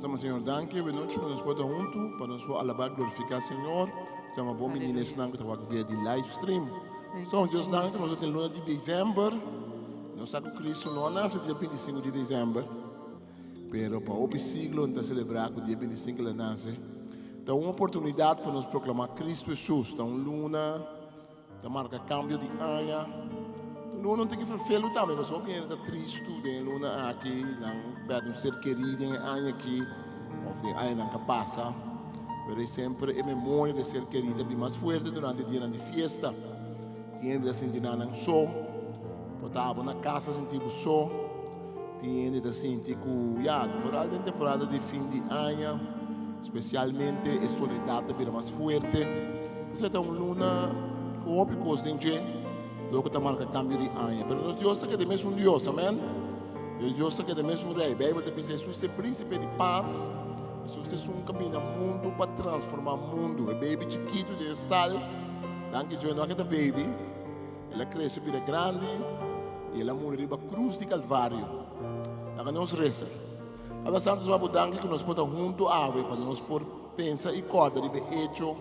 Estamos, Senhor, danke. We noite que nos podemos junto para nos alabar, glorificar, Senhor. Estamos bom meninas não que estão via de live stream. Só Deus danke, nós temos luna de dezembro. Nós sabemos que Cristo não nasce dia 25 de dezembro. Pero para o siglo não celebrar o dia 25 ele nasce. Então uma oportunidade para nos proclamar Cristo Jesus. Então luna, da marca cambio de ano. Então não tem que fazer também, mas só que está triste, tem luna aqui, não perde um ser querido em ano aqui, ou tem ano não passa. Pero sempre a memória de ser querido é mais forte durante o dia de festa. Tem de sentir não só, portava na casa sentir só, tem de sentir que já, durante a temporada de fim de ano, especialmente a solidariedade vira mais forte. Você tem uma luna que o óbvio tem que logo está marca cambio de ano. Mas nós Deus está que é mesmo Deus, amém? Deus está que é mesmo Rei. A Bíblia diz que Jesus é príncipe de paz. Jesus é um caminho no mundo para transformar o mundo. O baby chiquito de estal, danke Deus não é que baby, ela cresce vira grande e ela morre na cruz de Calvário. Agora nós reza. Agora santos vamos danke que nós podemos junto a para nós por pensar e corda de hecho.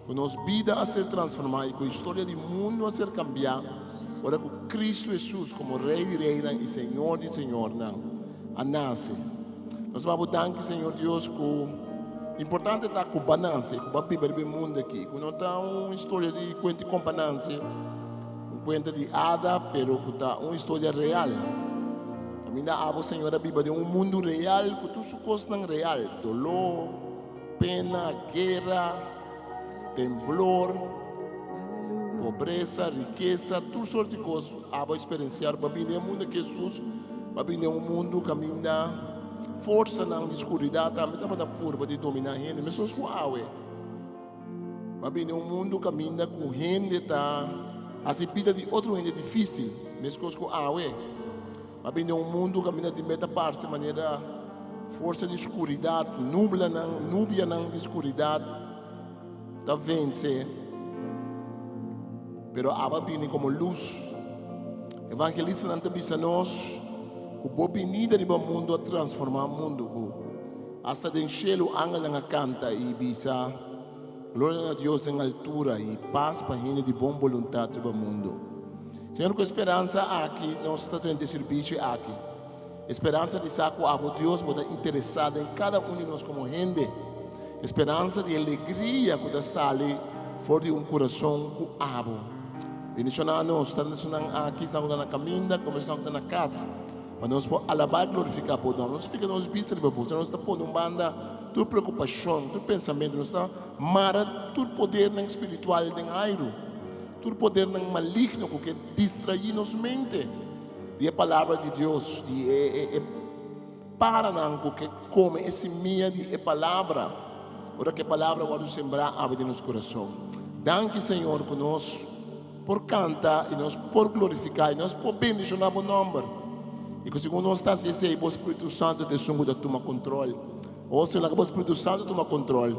Com nossa vida a ser transformada e com a história do mundo a ser cambiada, agora com Cristo Jesus como Rei de Reina e Senhor de Senhor, a nasce. Nós vamos dar que Senhor Deus, que importante está com balança, com a Bíblia do mundo aqui, que não está uma história de conta com balança, uma conta de ada, pero que está uma história real. Ainda há Senhor a Bíblia de um mundo real, que tudo se costa real, dolor, pena, guerra, temblor, pobreza, riqueza, tudo sorte de coisas a experienciar. Para vir um mundo que Jesus, para vir um mundo que ainda força na escuridão, também está para pôr para dominar a gente. Mas só suave. Para vir um mundo que ainda com gente está a se pida de outro gente difícil, mas coisas suave. Para vir um mundo que ainda te mete a parte de maneira força de escuridão, nubia na escuridão. Da vence, pero aba viene como luz. Evangelista não te nós, que boa venida do mundo a transformar o mundo. Hasta den cielo angel nga canta e bisa, glória a Deus em altura e paz para gente de boa vontade do mundo. Senhor, com esperança aqui, nós estamos tendo serviço aqui. Esperança de saco a Deus pode interessado em cada um de nós como gente. Esperança de alegria que sale fora de coração que abo. Bendicionamos, estamos aqui, estamos na caminho, começamos na casa. Para nós alabar e glorificar por Deus. Nós fica nos vistos de Deus. Nós estamos pondo banda, toda preocupação, todo pensamento. Nós estamos mara, todo poder espiritual em airo. Todo poder maligno que distrai nossa mente. De a palavra de Deus. Para não que come esse minha de palavra. Ora que a palavra vai sembrar a vida no nosso coração. Danke, Senhor, conosco, por cantar e nós por glorificar e nós por bendicionar o nome. E que segundo nós está se o Espírito Santo de sungo da toma controle. Ou se o Espírito Santo toma controle.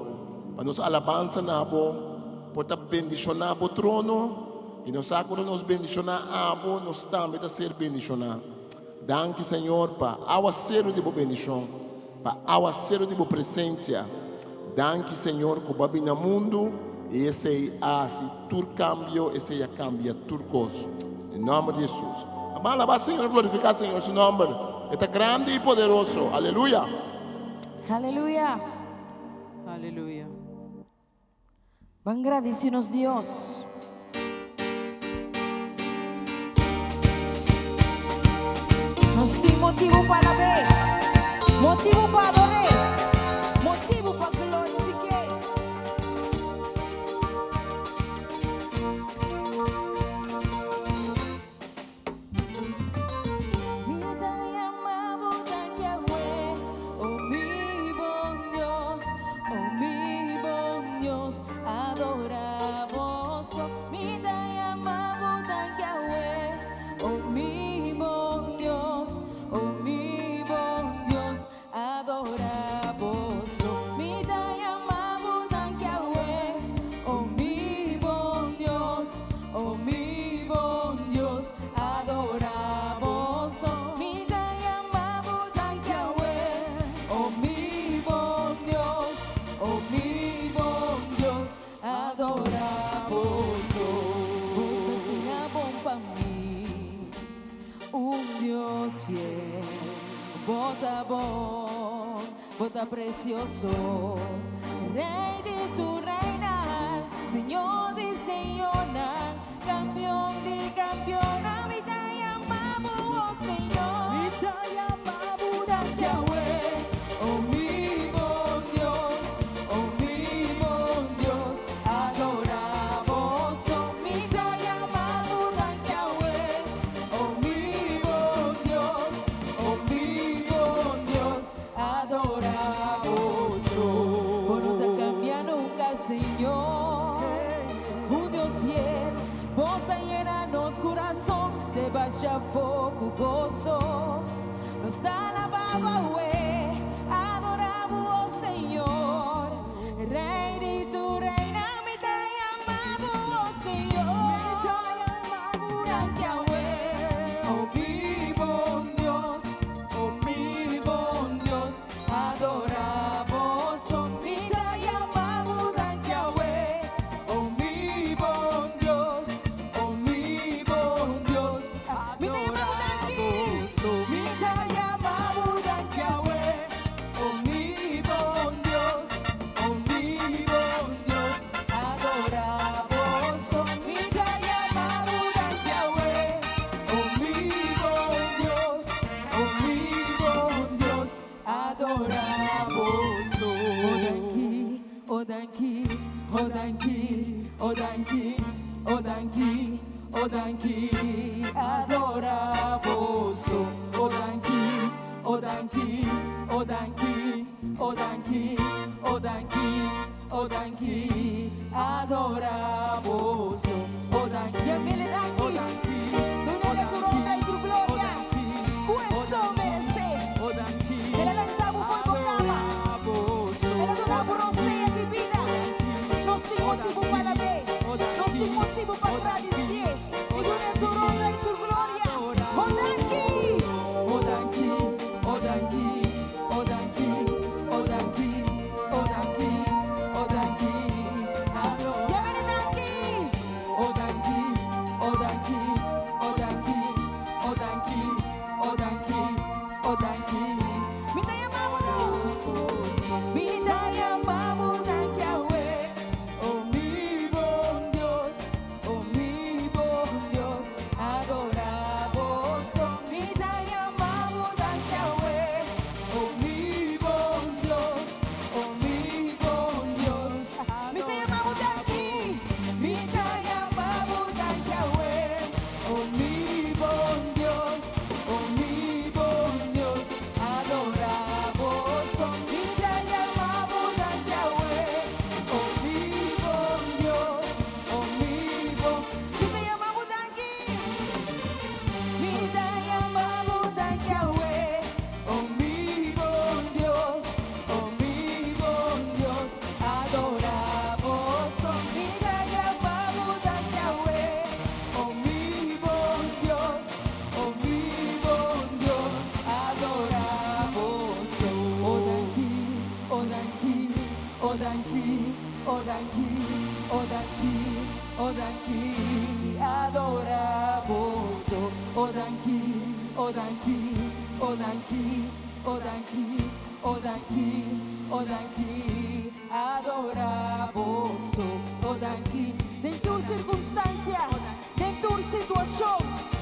Para nós alabança na por ta bendicionar o trono e nós agora nos bendicionar abo, nós também a ser bendicionar. Danke, Senhor, para ao acero de boa bendição, para ao acero de boa presença. Danke, Senhor, que vai no mundo e esse assim tur cambio, esse já cambia turcos. Em nome de Jesus. Alaba, Senhor, glorificar, Senhor, seu nome. É grande e poderoso. Aleluia. Aleluia. Aleluia. Agradecidos Deus. Nós temos motivo para ver, motivo para adorar, motivo para glorificar. Oh mi Dios fiel, bota bon, bota precioso, Rey de tu reina, Señor de señora, campeón de campeona, mi te llamamos, oh Señor, mi te llamamos, Yahweh, oh mi bon Dios, oh mi bon Dios, adoramos, oh mi te llamamos, Yahweh, oh mi bon Dios, oh mi bon Dios, adoramos, oh, no te cambia nunca, Señor, un Dios fiel, bota llena nos corazón, de vaya foco gozo, nos da la baba, adoramos, oh Señor, Rey de tu reina, me te llamamos, oh Señor, Yahweh, oh mi bon Dios, oh mi bon Dios, adoramos, oh mi te llamamos, Yahweh, oh mi bon Dios, oh mi bon Dios, mi te llamamos aquí, mi te llamamos Yahweh, oh mi bon Dios, oh mi bon Dios, adoramos, oh mi te llamamos Yahweh, oh mi bon Dios, oh mi bon Dios, adoramos, oh danki, oh danki, oh danki, oh danki, oh danki, oh danki, adoramos, oh danki, oh danki, oh danki, oh danki, oh danki, oh danki, adoramos, oh danki, amele danki, donde tu ronda y tu gloria, questo merece, oh danki, e la lanciamo fuori proclama, e la donamo rosea di vita, non si motivo para me, non si motivo para tradizie, e donde tu ronda y tu gloria, oh danki, oh danki, oh danki, oh danki, oh danki, oh danki, oh danki, allora, amele danki, oh danki, oh danki, oh danki, oh danki, oh danki, oh danki, mi te llamamos, Yahweh, oh mi bon Dios, oh mi bon Dios, adoramos, oh mi te llamamos, Yahweh, oh mi bon Dios, oh mi bon Dios, mi te llamamos aquí, mi te llamamos Yahweh, oh mi bon Dios, oh mi bon Dios, adoramos, oh mi te llamamos Yahweh, oh mi bon Dios, oh mi bon, mi te llamamos aquí, mi te llamamos Yahweh, oh mi bon Dios, oh mi bon Dios, adoramos, oh mi te llamamos Yahweh, oh mi bon Dios, oh mi bon Dios, adoramos, oh danki, oh danki, oh danki, oh danki, oh danki, oh danki, adoramos, oh danki, oh danki, oh danki, oh danki, oh danki, oh danki, adoramos, oh danki, en tu circunstancia, en tu situación,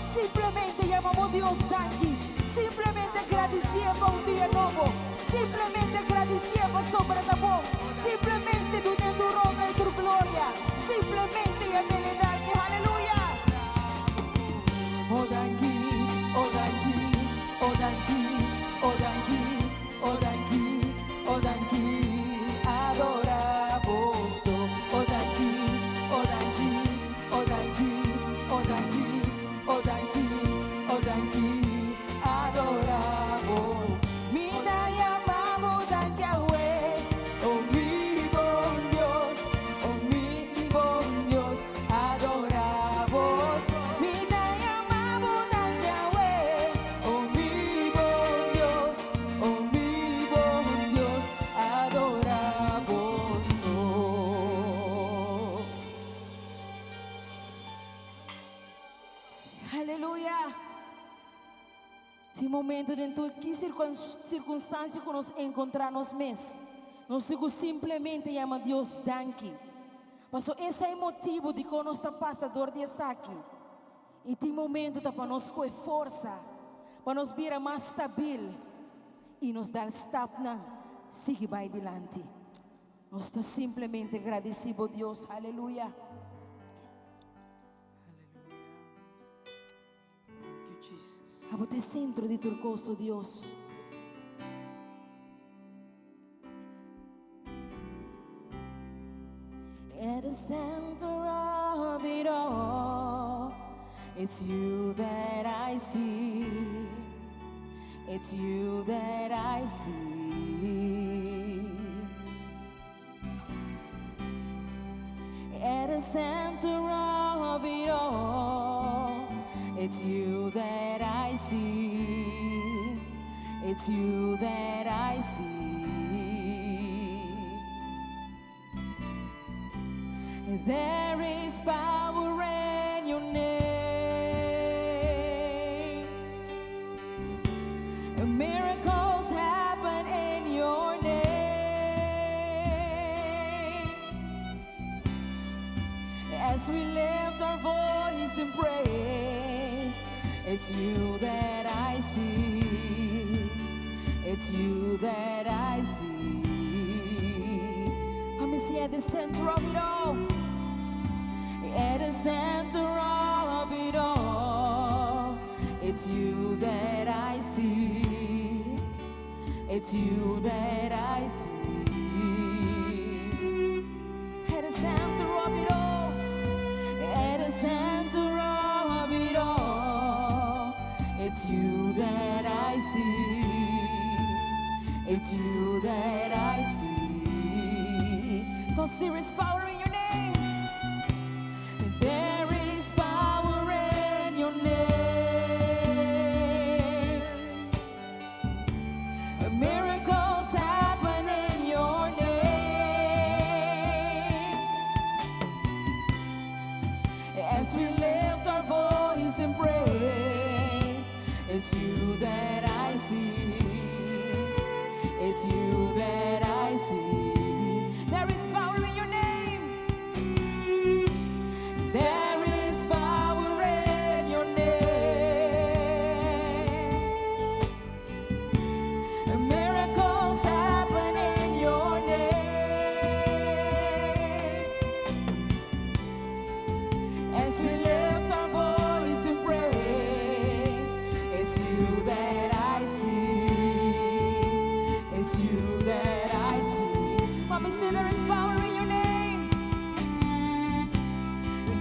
simplemente llamamos Dios danki, simplemente agradecemos un día nuevo, simplemente agradecemos sobre la voz, simplemente tu honra y tu gloria, simplemente llamele danki, aleluya. Oh danki, oh danki, oh danki, oh danki, oh danki, oh danki, adoramos, oh danki, oh danki, oh danki, oh danki, oh danki, oh danki, adoramos, mi te llamamos Yahweh, oh mi bon Dios, oh mi bon Dios, adoramos, mi te llamamos Yahweh, oh mi bon Dios, oh mi bon Dios, adoramos, oh. Aleluya. Tem momento dentro que circunstância que nós encontramos mesmo. Nós simplesmente chama Deus danke. Mas esse é o motivo de que nós está passador de aqui. E tem momento para nós com força, para nós vir mais stabil e nos dar step na seguir vai adiante. Nós está simplesmente agradecido a Deus. Aleluia. Thank you, Jesus. A bote centro de turcoso Deus. At the center of it all, it's you that I see. It's you that I see. At the center of it all, it's you that I see. It's you that I see. There is power in your name. Miracles happen in your name. As we lift our voice in praise, it's you that I see. It's you that I see. Let me see at the center of it all. At the center of it all, it's you that I see. It's you that I see. At the center of it all, at the center of it all, it's you that I see. It's you that I see. Cause there is power in your name. There is power in your name. Miracles happen in your name. As we lift our voice in praise, it's you that I see. It's you that I see. There is power in your name. There is power in your name. Miracles happen in your name. As we lift our voice in praise, it's you that I see. It's you that I see. Mommy, say there is power in your name.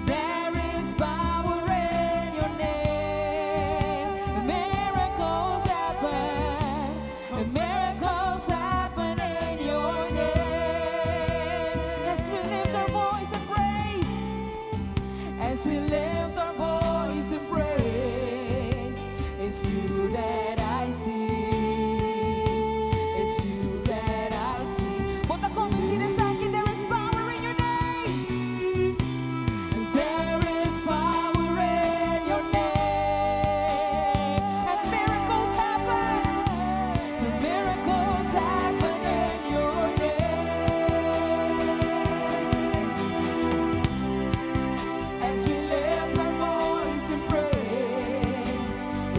There is power in your name. Miracles happen. Miracles happen in your name. As we lift our voice in praise. As we lift our voice in praise. It's you that I see. It's you that I see. But the convincing aquí, there is power in your name. There is power in your name. And miracles happen. Miracles happen in your name. As we lift our voice in praise,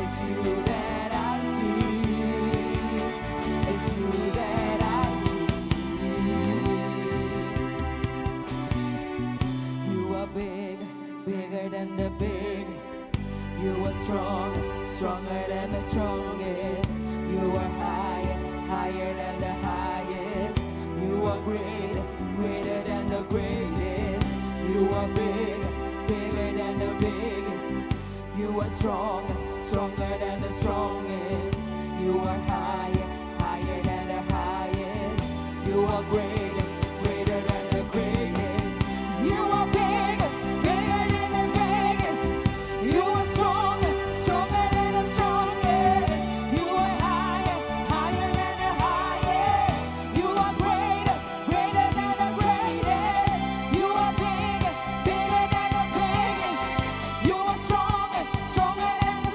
it's you that I see. It's you that I see. You are big, bigger than the biggest. You are strong, stronger than the strongest. You are higher, higher than the highest. You are great, greater than the greatest. You are big, bigger than the biggest. You are strong, stronger than the strongest. You are higher, higher than the highest. You are great, greater than the greatest. You are big, bigger than the biggest. You are strong, stronger than the strongest. You are higher, higher than the highest. You are great, greater than the greatest. You are big, bigger than the biggest. You are strong, stronger than the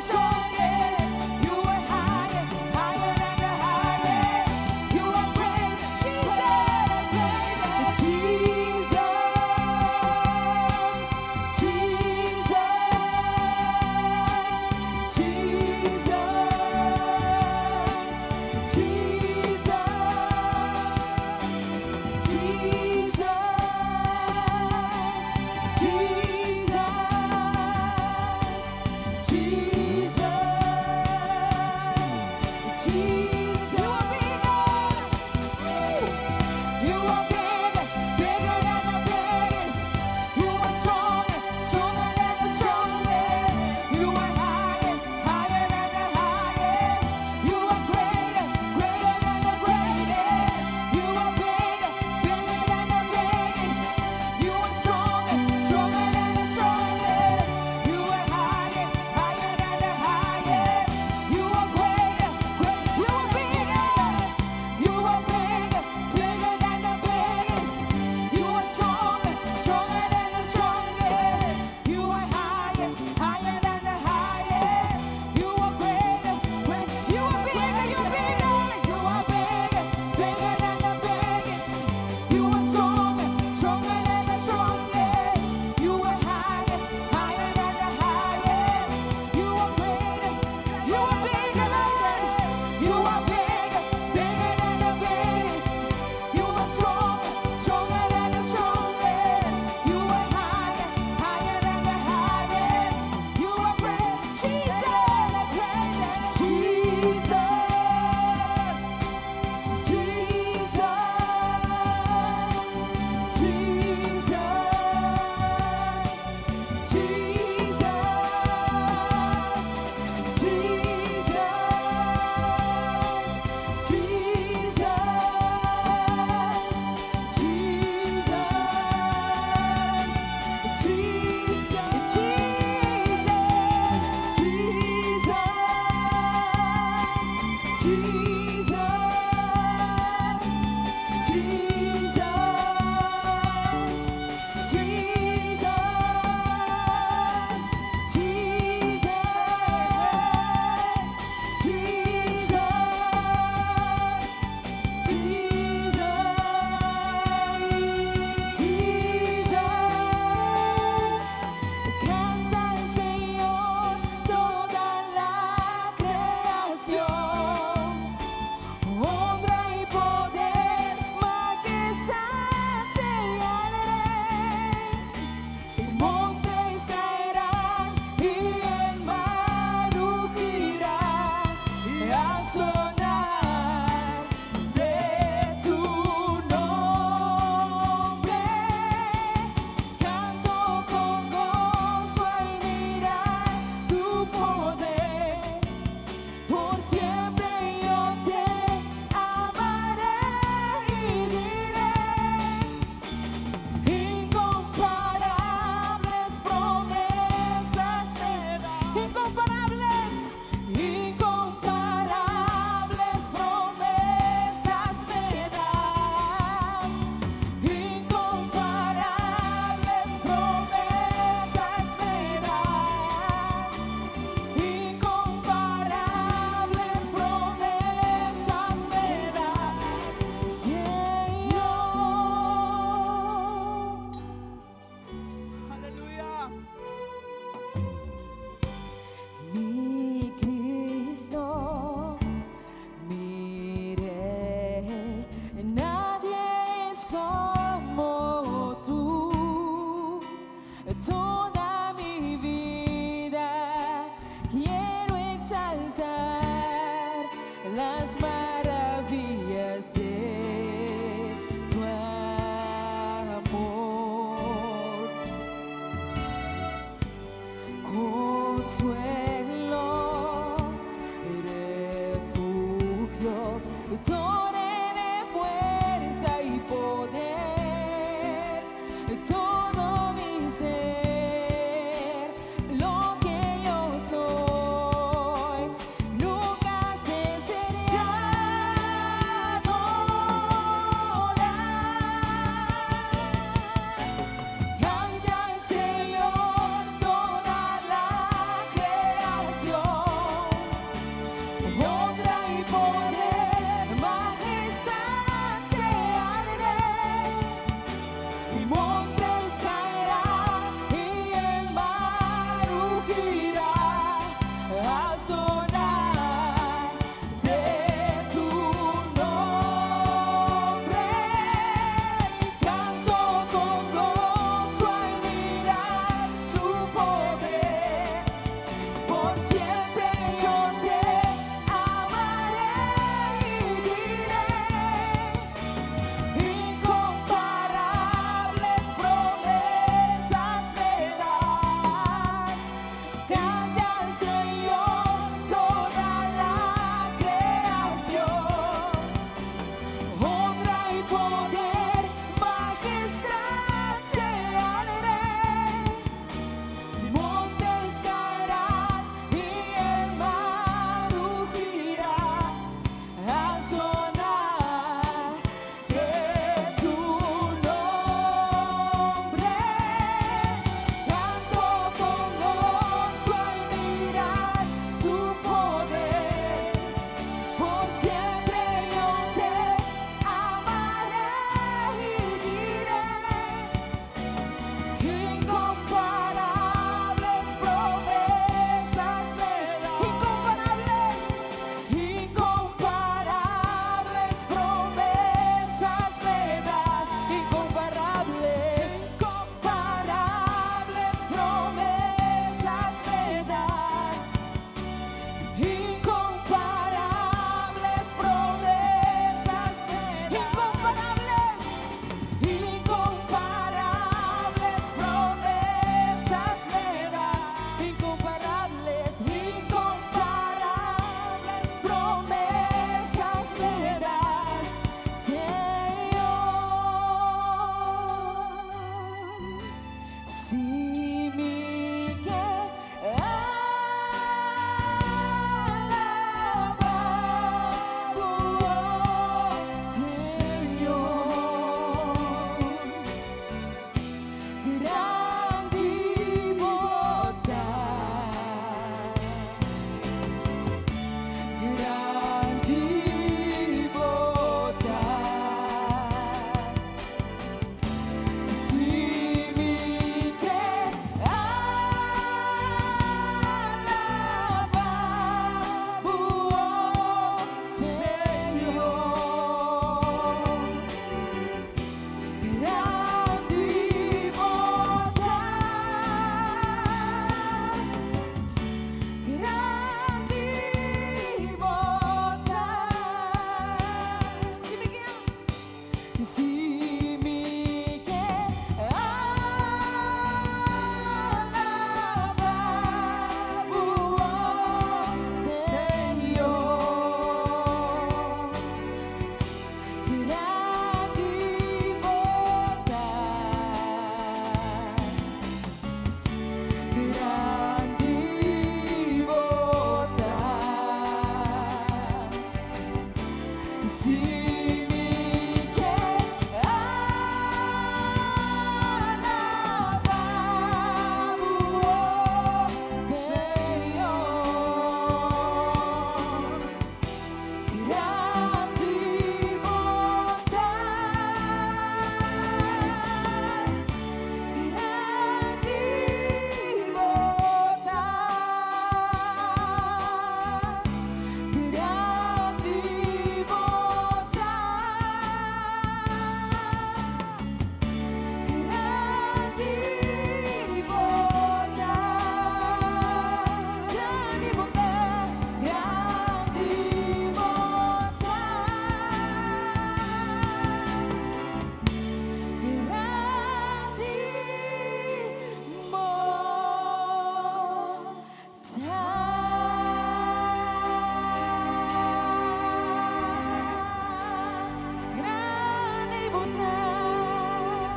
Grande bondad,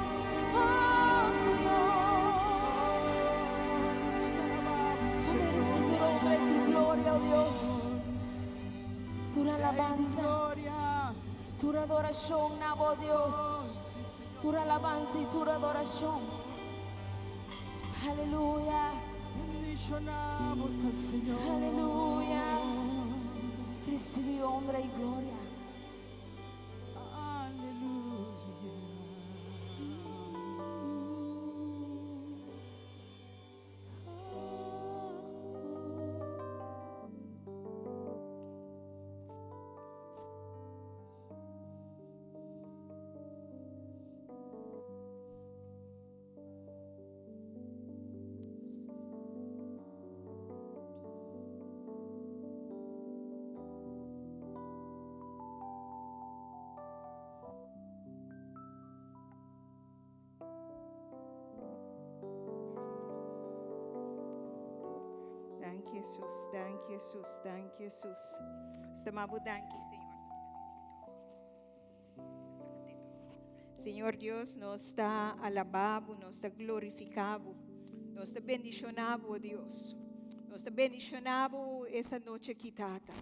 oh Señor. Tú mereces tu honra y tu gloria, oh Dios. Tu alabanza, tu adoración, oh Dios. Tu alabanza y tu adoración. Aleluya. Aleluya. Recibe honra y gloria. Dank je, Jesús. Dank je, Jesús. Dank je, Jesús. Estamos dank je, Señor. Señor Dios, nos está alabado, nos está glorificado, nos está bendicionado, oh Dios. Nos está bendicionado esa noche quitada.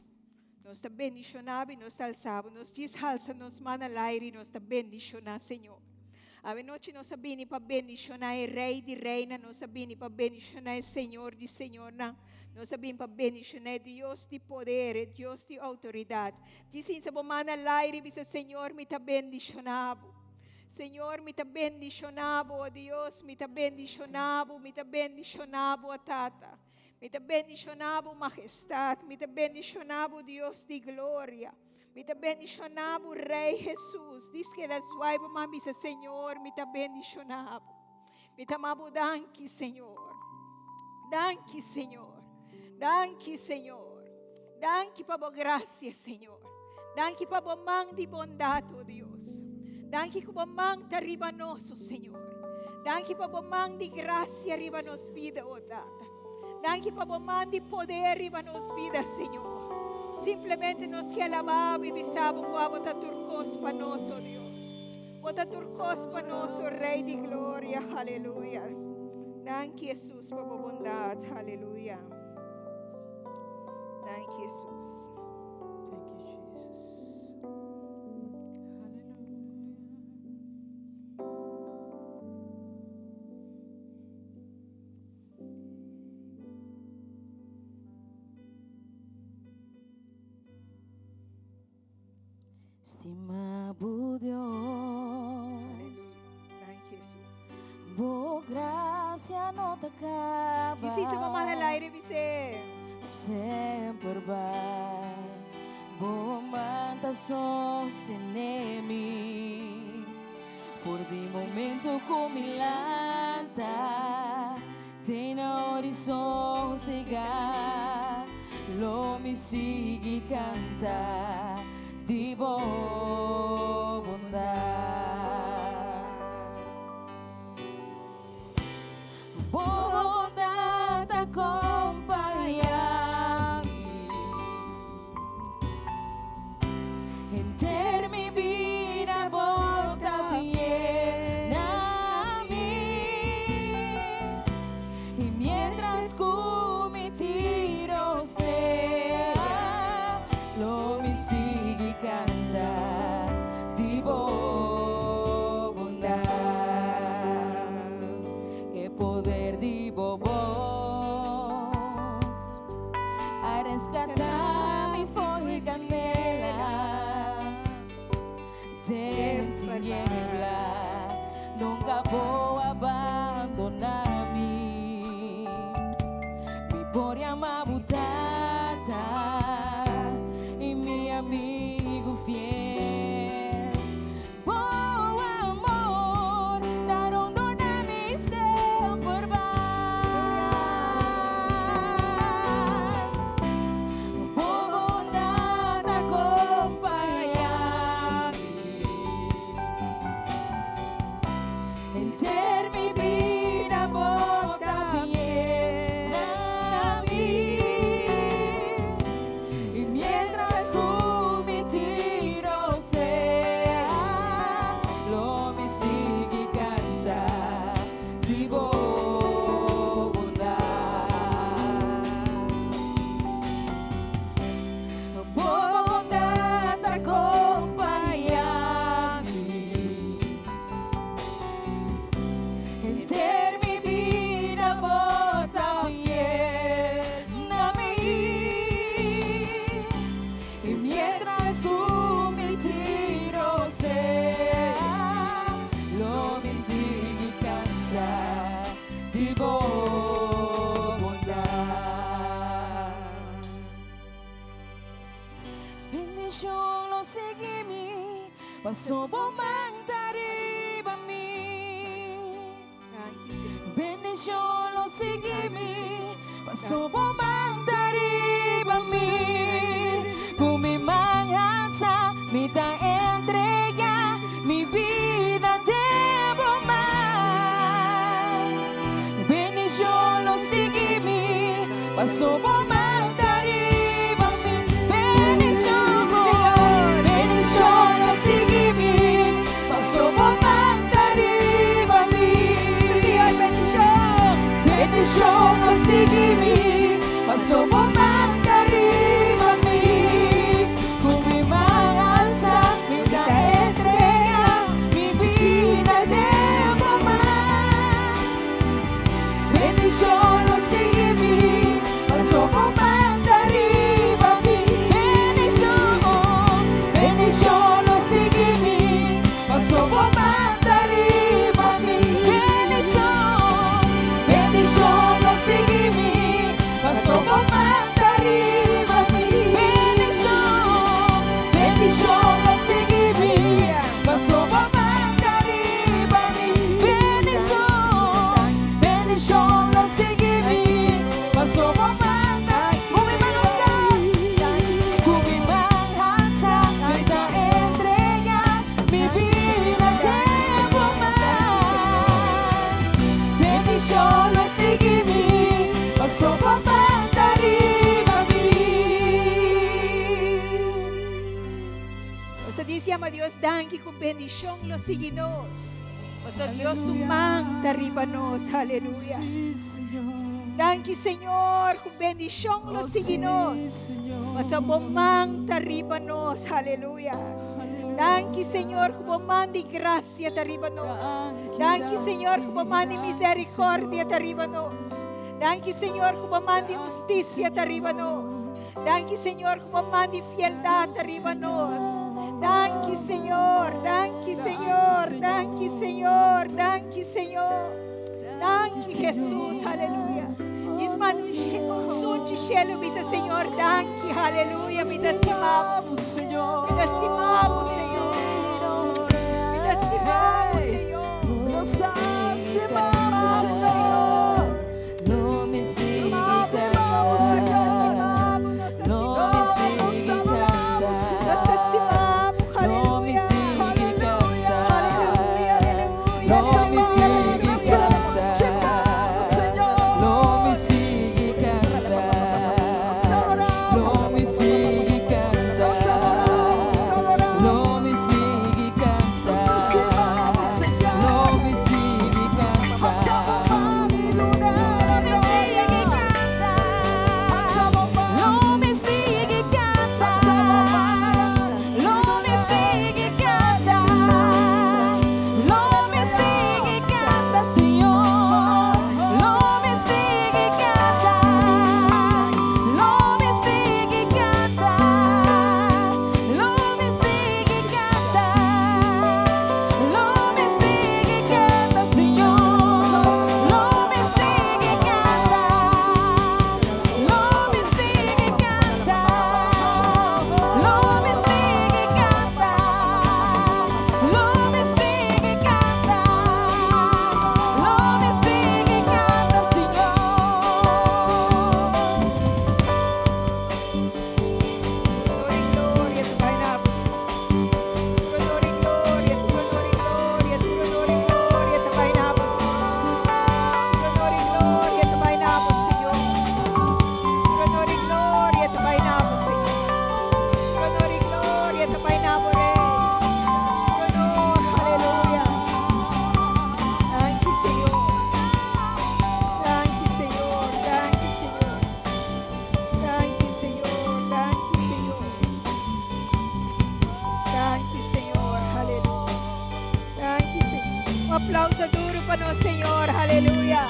Nos está bendicionado y nos está alzado. Nos desalza, nos manda al aire y nos está bendicionado, Señor. A noite nós sabemos para bendicionar o Rei de Reina, nós sabemos para bendicionar o Senhor de Senhora, nós sabemos para bendicionar Deus de poder, Deus de autoridade. Dizem, se você manda aire, diz, Senhor, me está bendicionado. Senhor, me está bendicionado, oh Deus, me está bendicionado, oh Tata. Me está bendicionado, majestade, me está bendicionado, Deus de glória. Me está bendicionado, Rei Jesus. Diz que das waibas, mas diz, Senhor, me está bendicionado. Me está danke, Senhor. Danke, Senhor. Danke, Senhor. Danke para a graça, Senhor. Danke para a mão de bondade, oh Deus. Danke para a mão de arriba nosso, Senhor. Danke para a mão de graça arriba nos vida, oh Tata. Danke para a mão de poder arriba nos vida, Senhor. Simplesmente nos que alabamos e bisamos com bota turcos para nós, oh Deus. Bota turcos para nós, oh Rei de glória, aleluia. Danke, Jesus, por a bondade, aleluia. Danke, Jesus. Thank you, Jesus. Estimado Deus, Danke, Jesus. boa graça não te acaba. Dice sa mama na aire, dice, Sempre vai, boa manta sostenemi. For di momento come lanta, tem na horizonte chegar, lo mi sigue cantar. Di boa bondade, boa bondade acompanha-me, enter mi vida volta fiel a mim, e mientras me tiro sea, lo mi sigue cantar di boa bondade, e poder di voz a rescatar-me foi canela de tiniebla, nunca vou abandonar-me, me por amar butata e meu amigo fiel. Bom amor, dar dona missão por vai. bendición lo seguimi, paso bomantari bami. Bendición lo seguimi, paso bomantari bami. Kumi manganza, mi ta entrega, mi vida debo más. Bendición lo seguimi, paso bomantari bami. Bendición, bendición lo seguimi, paso bomantari bami. Bendición lo seguimi, paso bomantari bami. Kumi manganza, mi ta entrega, mi vida debo más. Bendición lo seguimi, paso bomantari bami. Bendición lo seguimi, paso bomantari bami. Bendición lo seguimi, paso bomantari bami. Bendición lo seguimi, paso bomantari bami. Bendición lo seguimi, paso bomantari. Kumi manganza, mi ta entrega, mi vida debo más. Bendición lo seguimi, paso bomantari bami. Basta diciamo a Dios, danke kung bendición lo siginos. Basta Dios sumang taribanos. Hallelujah. Danke Señor kung bendición lo siginos. Basta bumang taribanos. Hallelujah. Danke Señor kung bumandi gracia taribanos. Danke Señor kung bumandi misericordia taribanos. Danke Señor kung bumandi justicia taribanos. Danke Señor kung bumandi fieldad taribanos. Danke Señor, danke Señor, danke Señor, danke Señor. Danke Jesus, aleluia. Ismano sunti cielo bisa Señor, danke, aleluia. Me estimamos, Señor. Me estimamos, Señor. Me estimamos, Señor. Nos estimamos, Señor. No me sigas, no me sigas cantar. No me sigue cantar, no me sigue cantar, no me sigue cantar, no me sigue cantar, no me sigue cantar, no me sigue aplauso duro para nuestro Señor, aleluya.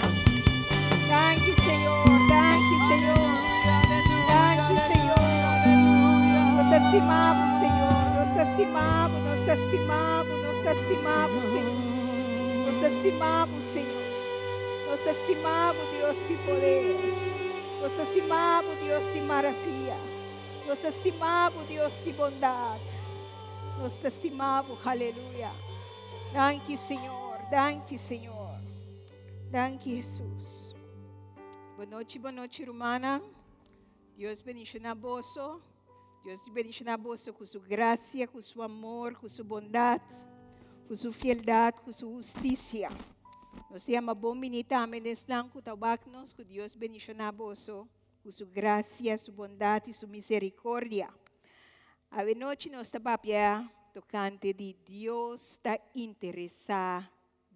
Danke, Señor, danke, Señor. Danke, Señor. Nos estimamos, Señor. Nos estimamos, nos estimamos, nos estimamos, Señor. Nos estimamos, Señor. Nos estimamos, Dios de poder. Nos estimamos, Dios de maravilla. Nós te estimamos, Deus de bondade. Nós te estimamos, aleluia. Danke, Senhor. Danke, Senhor. Danke, Jesus. Boa noite, Romana. Deus bendiga na bolsa. Deus te bendiga na bolsa com sua graça, com seu amor, com sua bondade, com sua fidelidade, com sua justiça. Nós temos uma boa minita, amém, nesse nome, com tabacnos, que Deus bendiga na bolsa, com sua graça, sua bondade e sua misericórdia. A noite nós estamos tocante de Deus está interessado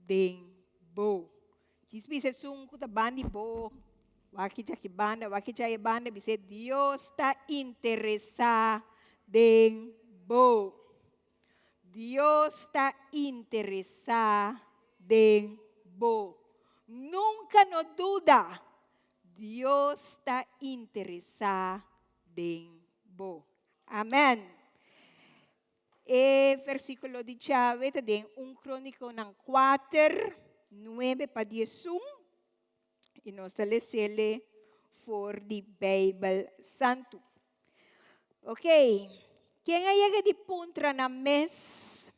em bo. Diz bisa sungku ta bandi bo. Waki ja banda bisa Deus está interessado em bo. Deus está interessado em bo. Nunca no duda. Deus está interessado em bo. Amém. E versículo de chave tem 1 Crônico ng 4, 9 para 10. E nós lê for the Bible Santo. Ok. Quem é de puntra na mes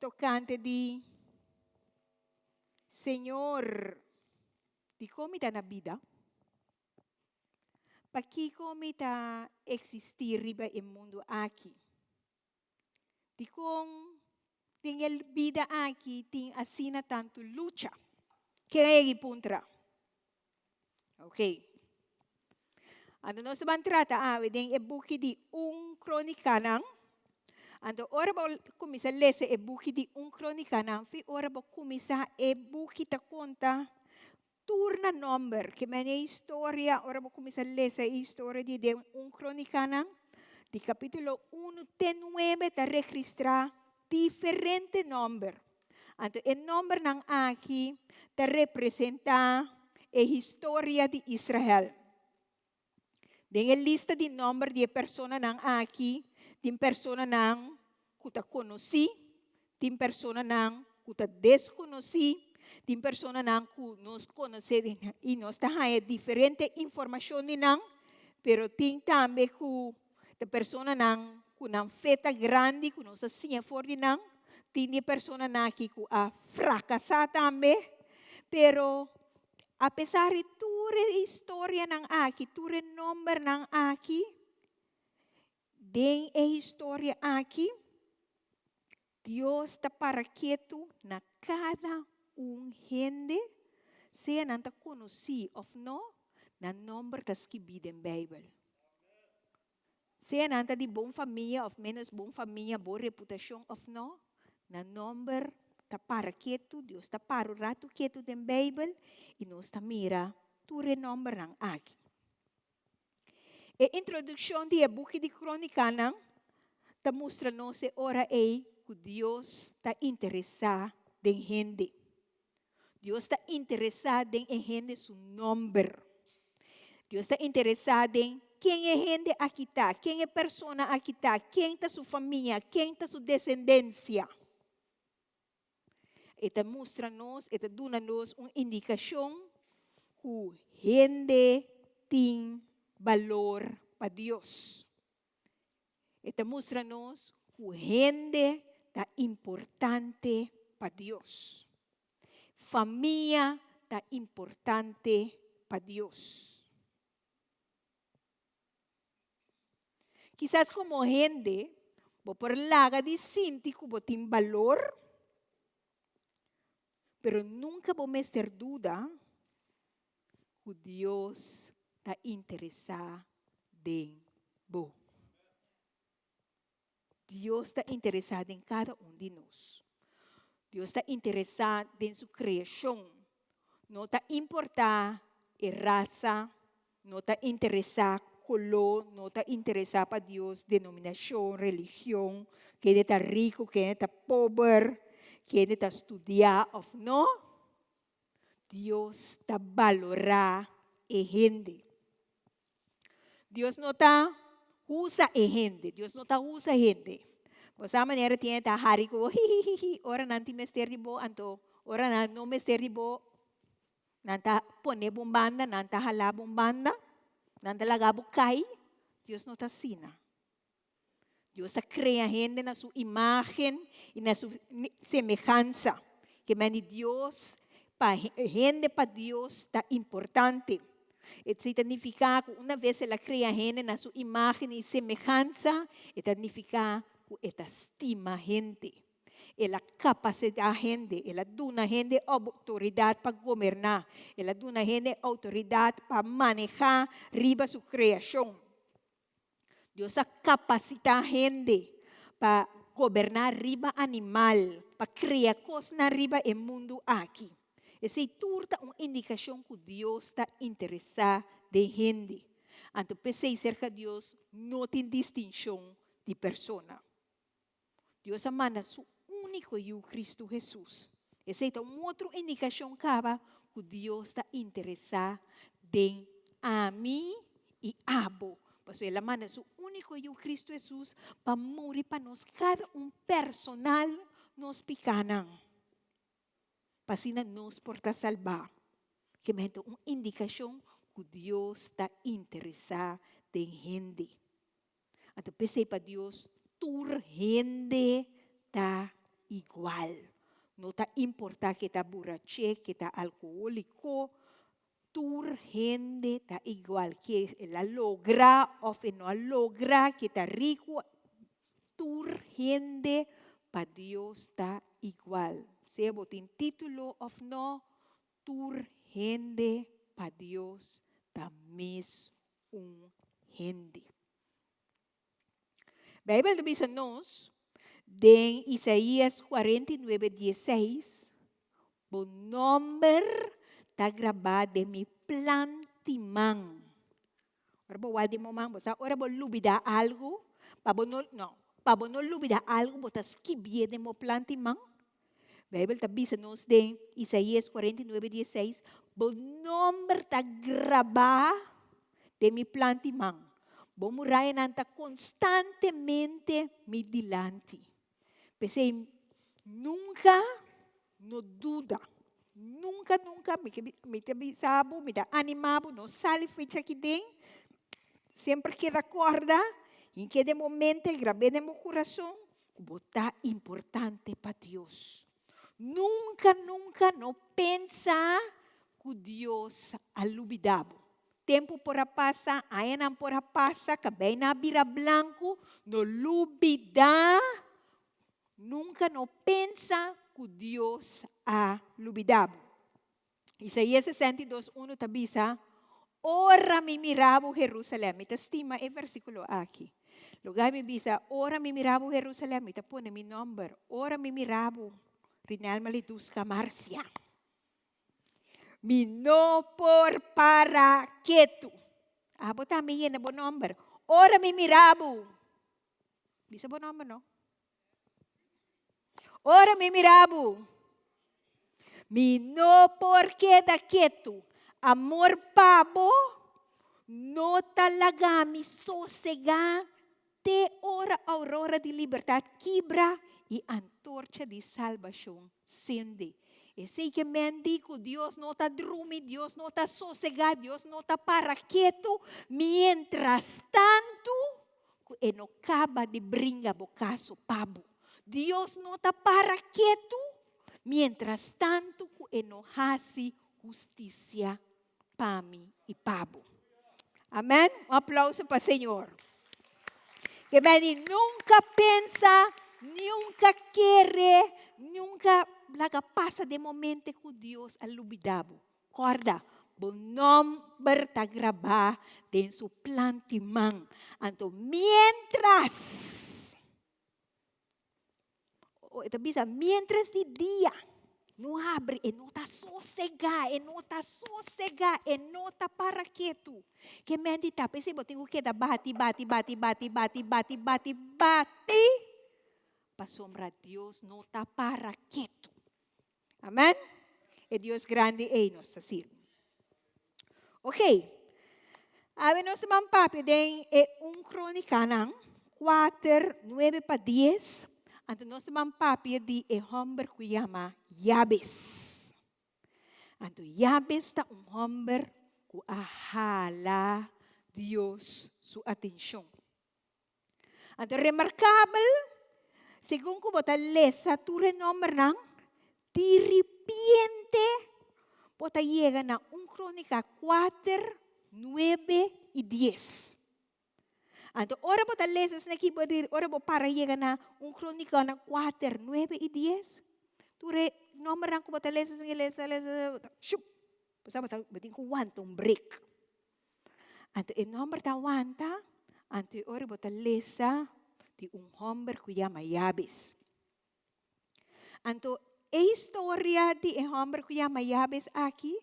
tocante de Senhor, de como está na vida? Para que como está existir riba em mundo aqui? De como tem vida aqui, tem assim tanto luta. Quem é que puntra? Ok. Ano nós vamos tratar, tem e buki de 1 Crônica nang. Ano ora ba começar a ler e buki de 1 Crônica nang, fi ora ba começar e buki ta conta turna number, que é história, ora ba começar a ler a história de 1 Crônica nang. Di capítulo 1, ten 9, está registrar diferente número. Então, o número ng aqui está representa a história de Israel. Tem a lista de número de pessoas ng aqui, de pessoas ng kuta conheci, de pessoas ng kuta desconheci, de pessoas ng ku nos conhece e nos está diferente informação ng, pero tem também ku de persona nang kunang feta grande kuno sa siya for dinang tindi persona na ki ku a fracasa tambe pero a pesar ture historia ng aki ture number ng aki den e historia aki Dios ta para quieto na cada gente sea nanta conheci of no na number tas ki biden Bible. Seja nanta de boa família, of menos boa família, boa reputação, of no, na number, ta para quieto, Deus ta para o rato quieto den Bible, e nós ta mira, tu renomber ng aqui. E introdução de buki de Crônica nang, ta mostra nos ora que Deus ta interessado em gente. Deus ta interessado em gente su number. Deus ta interessado em quem é gente aqui está, quem é persona aqui está, quem está sua família, quem está sua descendência. Eta mostra-nos, eta duna-nos uma indicação que gente tem valor para Deus. Eta mostra-nos que gente está importante para Deus. Família está importante para Deus. Quizás como gente, por laga de sentir que tem valor, pero nunca vamos ter dúvida que Deus está interessado em você. Deus está interessado em cada de nós. Deus está interessado em sua criação. Não está importar a raça, não está interessado color, não está interessado para Deus, denominação, religião, quem está rico, quem está pobre, quem está estudar, ou não. Deus está valorar a gente. Deus não está usa a gente, Deus não está usa a gente. Essa maneira tinha tá harico, ora nanti mesteri bo, anto, ora não mesteri bo, nanta pone bombanda, nanta hala bombanda. Nanta lagabok kay, Deus não está sina. Deus está cria gente na sua imagem e na sua semelhança. Que mani Deus, gente para Deus está importante. Isso significa que uma vez ela cria gente na sua imagem e semelhança, isso significa que ela estima gente. Ela capacita a gente, ela dá a gente autoridade para governar, ela dá a gente autoridade para manejar riba sua criação. Deus capacita a gente para governar riba animal, para criar coisas na riba e mundo aqui. Essa é uma indicação que Deus está interessado em gente. Então, pensei cerca de Deus, não tem distinção de pessoa. Deus manda seu único e o Cristo Jesus. Essa é uma outra indicação que Deus está interessado em a mim e a você. Porque Ele manda seu único e o Cristo Jesus para morrer para nós, cada personal nos pecados. Para assim nos porta salvar. Que é uma indicação que Deus está interessado em gente. Então, pensei para Deus, toda gente está igual. Não está importante que está borracho, que está alcoólico. Toda gente está igual. Que ela logra ou não logra, que está rico. Toda gente para Deus está igual. Se tem título ou não, toda gente para Deus está mesmo gente. A Bíblia diz a nós, em Isaías 49:16, o nome está gravado em mi plantimang. Ora bo wadi mo mang, ora bo lubida algo, para não lubida algo, botas kibie de mo plantimang. A Bíblia diz a nós, em Isaías 49:16, o nome está gravado de mi plantimang. Vamos nanta constantemente me dilante. Pensei, nunca no duda. Nunca me avisava, me dá animava, não sale fecha aqui dentro. Sempre que acorda, em que de momento, gravei no meu coração, botar importante para Deus. Nunca não pensa que Deus alubidabo. Tempo por a passa, aenan por a passa, cabay na bira blanco, no lubida, nunca no pensa que Deus a lubidabo. Isaías 62:1 tabisa, ora me mirabo Jerusalém. Ita estima e versículo aqui. Lugar me bisa, ora me mirabo Jerusalém. Ita pone mi number, ora me mirabo. Rinal malitus Marcia. Mi no por para quieto. Botar mi na bon number. Ora mi mirabo. Bisa bon number, no? Ora mi mirabo. Mi no por queda quieto. Amor pabo. No talaga mi sosega. Te ora aurora de liberdade quebra e antorcha de salvação sende. E sei que mendigo, Deus não está dormindo, Deus não está sossegado, Deus não está para quieto. Mientras tanto, e não acaba de brincar o caso pabo. Deus não está para quieto. Mientras tanto, e não hace justiça para mim e pabo. Amém? Aplauso para o Senhor. Que bem, nunca pensa, nunca quer, nunca laga passa de momento com Deus alubidabo. Corda, o nome está gravado em seu plantimang. Então, mientras de dia, não abre, e não está sossegado, e não está para quieto. Que medita, pensei, eu tenho que bate. Para sombra Deus não está para quieto. Amém? E Deus grande é nos assim. Ok. A nós vamos papi den é Crônica 4:9-10. Então nós vamos papi de homem que chama Jabes. Então Jabes está homem que ahala Dios su atención. Ante remarcable, según como tal lesa, tu renombran, de repente, bota llega na 1 Crónica 4, 9 y 10. Ante ora bota lesa, snaki badir, ora bo para llega na 1 Crónica na 4, 9 y 10. Tu renombran ko bota lesa, shup. Basta bota batin ko want break. Ante el nombre ta wanta, ante ora bota lesa, di hombre cuya Mayabes. Anto a história de hombre cuya Mayabes aqui,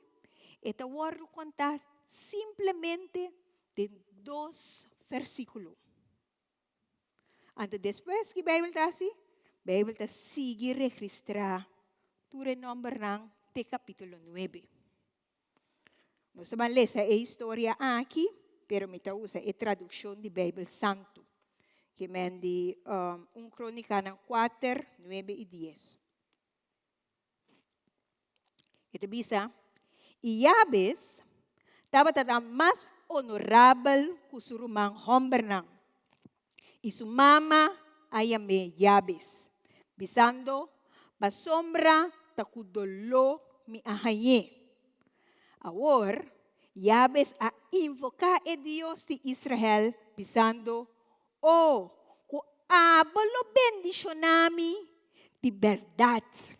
esta voy a contar simplemente de 2 versículos. Anto después que Bíblia está assim, Bíblia está sigue registrar tu renombre nang de capítulo 9. Nós vamos ler a história aqui, pero me usa a tradução de Bíblia Santo. Que mende 1 Crónica 4, 9 y 10. Ito bisa, y Yabes estaba más honorable que su rumang hombernang. Y su mamá ayame Yabes, bisando basombra takudolo mi ahaye. Ahora, Yabes a invocar a Dios de Israel, bisando ku abalo bendicionami de verdade.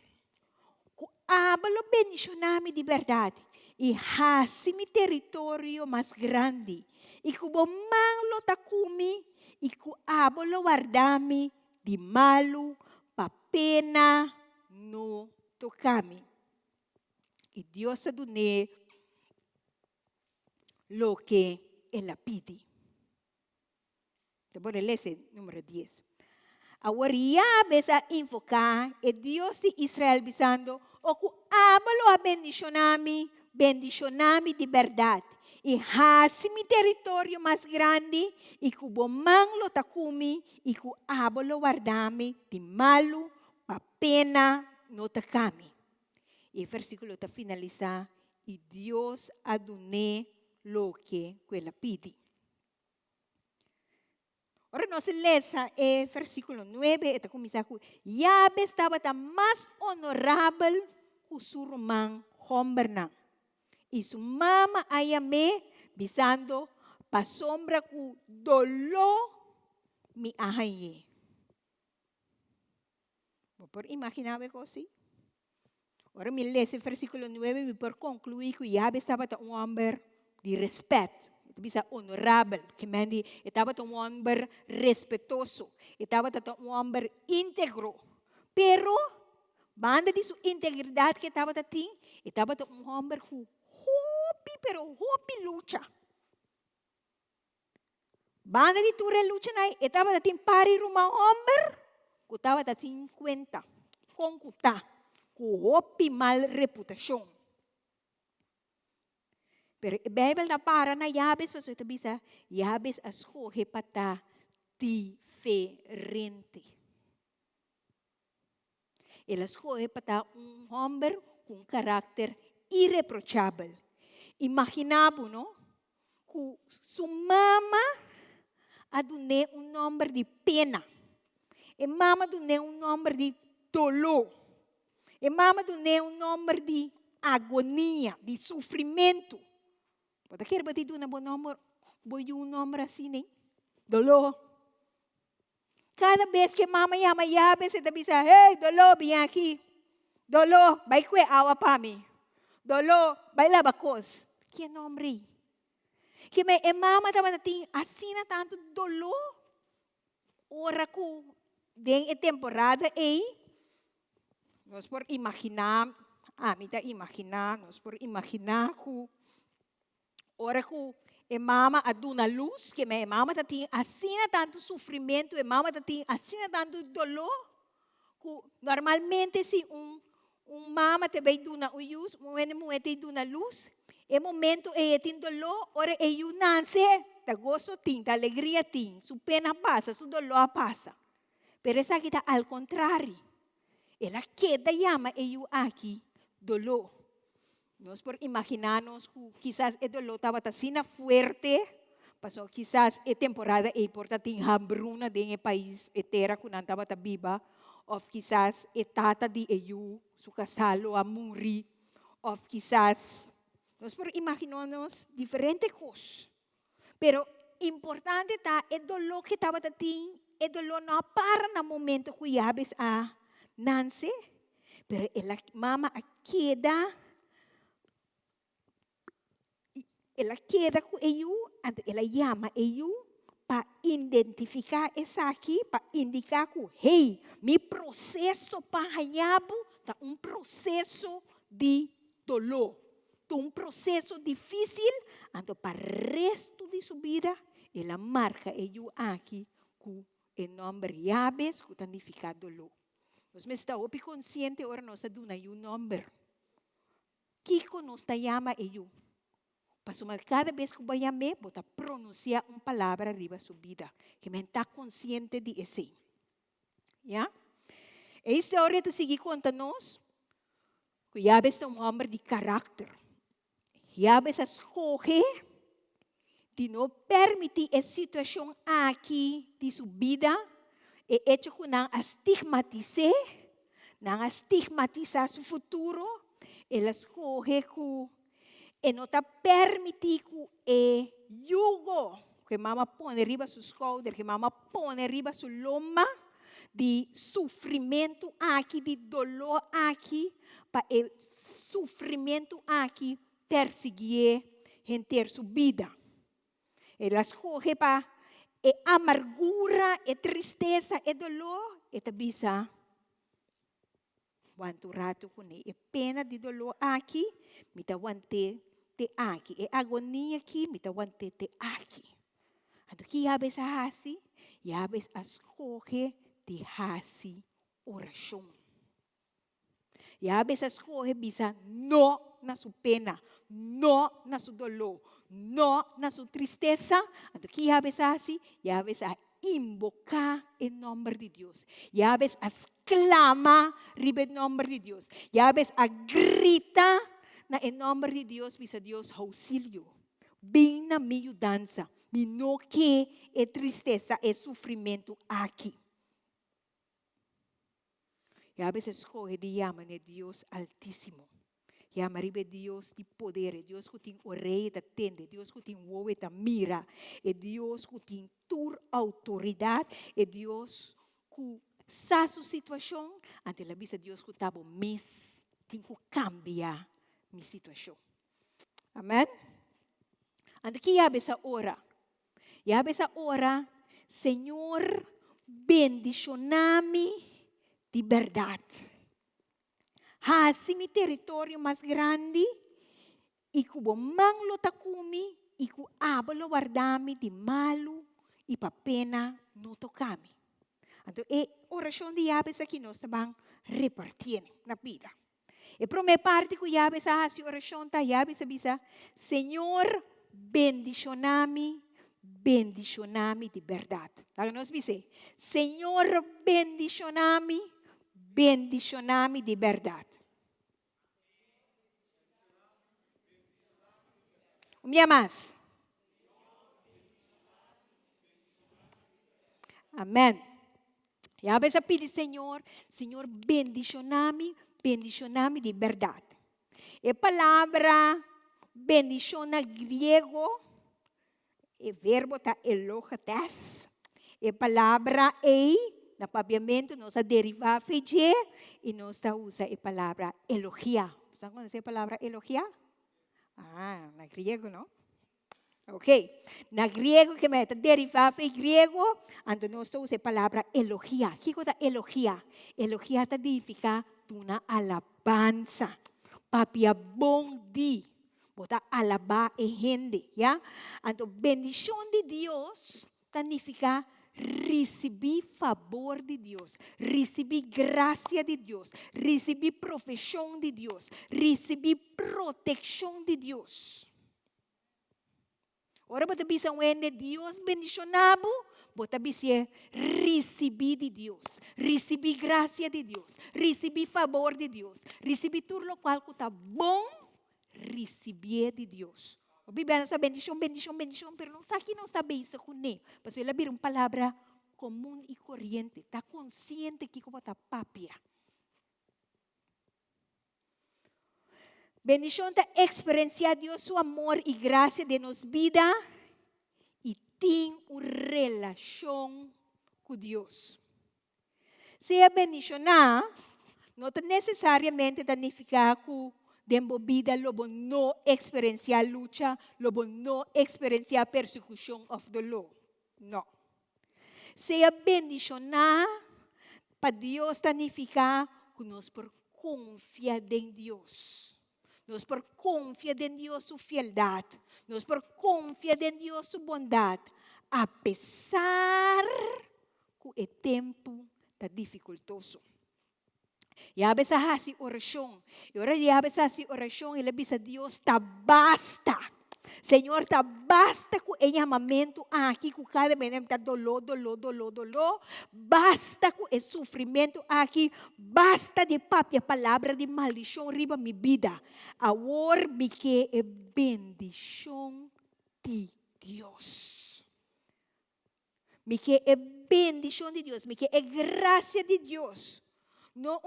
Ku abalo bendicionami de verdade. E hasi-mi território mais grande. E ku bomanglo takumi. E ku abalo guardami de malo, papena no tocami. E Deus adune lo que ela pide. Te voy a leer número 10. Ahora Yabes a invocar e Dios de Israel bisando, o ku abalo a bendicionami de verdade. E hasi mi território mais grande, e ku bomanglo takumi, e ku abalo guardami de malo, papena no takami. E o versículo está finaliza, e Deus adune lo que ela pide. Ora nós lemos o versículo 9, está começando com Yabes estava mais honorável que seu irmão Hombernang. E sua mama ayame bisando pa sombra ku dolor mi ahaye. Por imaginar ko assim? Ora me lê esse versículo 9 e por concluir que Yabes estava um homem de respeito. Bisa honorable, que mendi, estava um homem respeitoso, estava um homem íntegro. Pero, banda de sua integridade que estava um homem que hopi luta. Banda de tua luta na, estava pari rumah homem, que estava 50, com kuta, com hopi mal reputação. Pero a Bíblia na para na Yabes, mas ito bisa, Yabes escolhe para diferente. Ele escolhe para homem com caráter irreprochável. Imaginabo, não? Que sua mama adune nome de pena. E mama adune nome de dolor. E mama adune nome de agonia, de sofrimento. Pode querer bater tu na bom nome assim, né? Dolor. Cada vez que mama yama Yabes, você bisa, hey, dolor, vem aqui. Dolor, vai que awa pa mi. Dolor, vai lá bacos. Que nome? Que me mama estava assim tanto dolor. Ora ku den e temporada aí. Nós por imaginar, nós por imaginar que ora que a mama aduna luz, que a mama tem assim tanto sofrimento, a mama tem assim tanto dolor, que normalmente se mama também duna luz, mulher tem duna luz, é momento tem dolor, ora nasce, tá gosto tem, tá alegria tem, su pena passa, su dolor passa. Pero essa aqui está ao contrário. Ela queda llama aqui dolor. Nós por imaginarnos que quizás el dolor estaba tan fuerte Paso quizás é temporada é porta ting hambruna din país e terra kunanta bata biba, of quizás é tata di EU, su kasalo a muri, of quizás nós por imaginarnos diferente coisas. Pero importante tá é dolo que tava tating, é dolo não para na momento que yabes a Nancy, pero ela mama a queda com eu, ela chama eu para identificar essa aqui, para indicar que, hey, meu processo para hanhabo tá processo de dolor, tá processo difícil, então para o resto de sua vida, ela marca eu aqui com o nome Yabes, que significa dolor. Nós estamos conscientes agora nós estamos dando nome. Kiko nos chama eu. Pasal cada vez que vai me, bota pronunciar uma palavra arriba sua vida, que me está consciente de isso. Ya? A história te sigue contando-nos que Yabes é homem de caráter. Yabes escolhe de não permitir a situação aqui de sua vida e hecho que não estigmatizar seu futuro. Ela escolhe que e não está permitindo o jugo que mama põe arriba seus shoulders, que mama põe arriba sua loma de sofrimento aqui, de dolor aqui, para o sofrimento aqui perseguir em sua vida. Ela escolhe para a amargura, a tristeza, a dolor, e tabisa quanto rato com a pena de dolor aqui, me dá te aqui, e agonia aqui, me dá te aqui. Então, que Yabes a hasi? Yabes escolhe de hasi oração. Yabes escolhe bisa não na sua pena, não na seu dolor, não na sua tristeza. Então, que Yabes a hasi? Yabes a invocar o nome de Deus. Yabes exclama ribe o nome de Deus. Yabes a grita na em nome de Deus, bisa Deus auxílio. Bem na minha dança, me no que é tristeza, é sofrimento aqui. Yabes escolhe de chamar de Deus Altíssimo. Chama ribe Deus de poder, Deus que tem orelha da tende, Deus que tem olho da mira, é Deus que tem toda autoridade, é Deus que sabe a situação, ante a vista Deus que está bom, mas tem que cambiar minha situação. Amém? Ante que Yabes a ora? Yabes a ora, Senhor, bendicioname de verdade. Hasi mi território mais grande, e kubo manglo takumi, e ku abalo guardami de malo, e pa pena no tocami. Então, é oração de Yabes aqui nós também repartindo na vida. E para minha parte, que Yabes a hasi oração, tá Yabes a bisa, Senhor, bendicionami de verdade. Lá nós dizer, Senhor, bendicionami de verdade. Minha mais. Amém. E a vez pedi, Senhor, bendicioname de verdade. A palavra bendição na grego, o verbo está elogetes. A palavra na papiamento, nós derivamos de e nós usamos a palavra elogiar. Sabe quando a palavra elogiar? Na grego, não? Ok. Na grego, que é derivado em grego, então nós usamos a palavra elogiar. O que é elogiar? Elogiar significa uma alabanza. Papia bom di. Bota alabar a gente, ya? Então, bendição de Deus significa receber favor de Deus, receber graça de Deus, receber profissão de Deus, receber proteção de Deus. Ora, você bisa de Deus bendicionado, você bisa receber de Deus, receber graça de Deus, receber favor de Deus, receber tudo o qual está bom, receber de Deus. O Bíblia nasa bendição, pero não sabe que não está bem com nem. Mas ela vira uma palavra comum e corriente. Está consciente que como está papia. Bendição está experienciar Deus seu amor e graça de nos vida e tem uma relação com Deus. Se a bendição não necessariamente significa que dentro da vida lobo não experienciar luta, lobo não experienciar persecução of the law. Não. Se a bendição para Deus significa que nós por confiar em Deus. Nós por confiar em Deus sua fialdade. Nós por confiar em Deus sua bondade. Apesar que o tempo está dificultoso. E a veces hasi oração. E ora e a veces hasi oração, ele diz a Deus, tá basta. Senhor, tá basta com o chamamento aqui, com cada vez tá dolor. Basta com o sofrimento aqui. Basta de papi, a palavra de maldição riba minha vida. Agora me que é bendição de Deus. Me que é bendição de Deus. Me que é graça de Deus. Não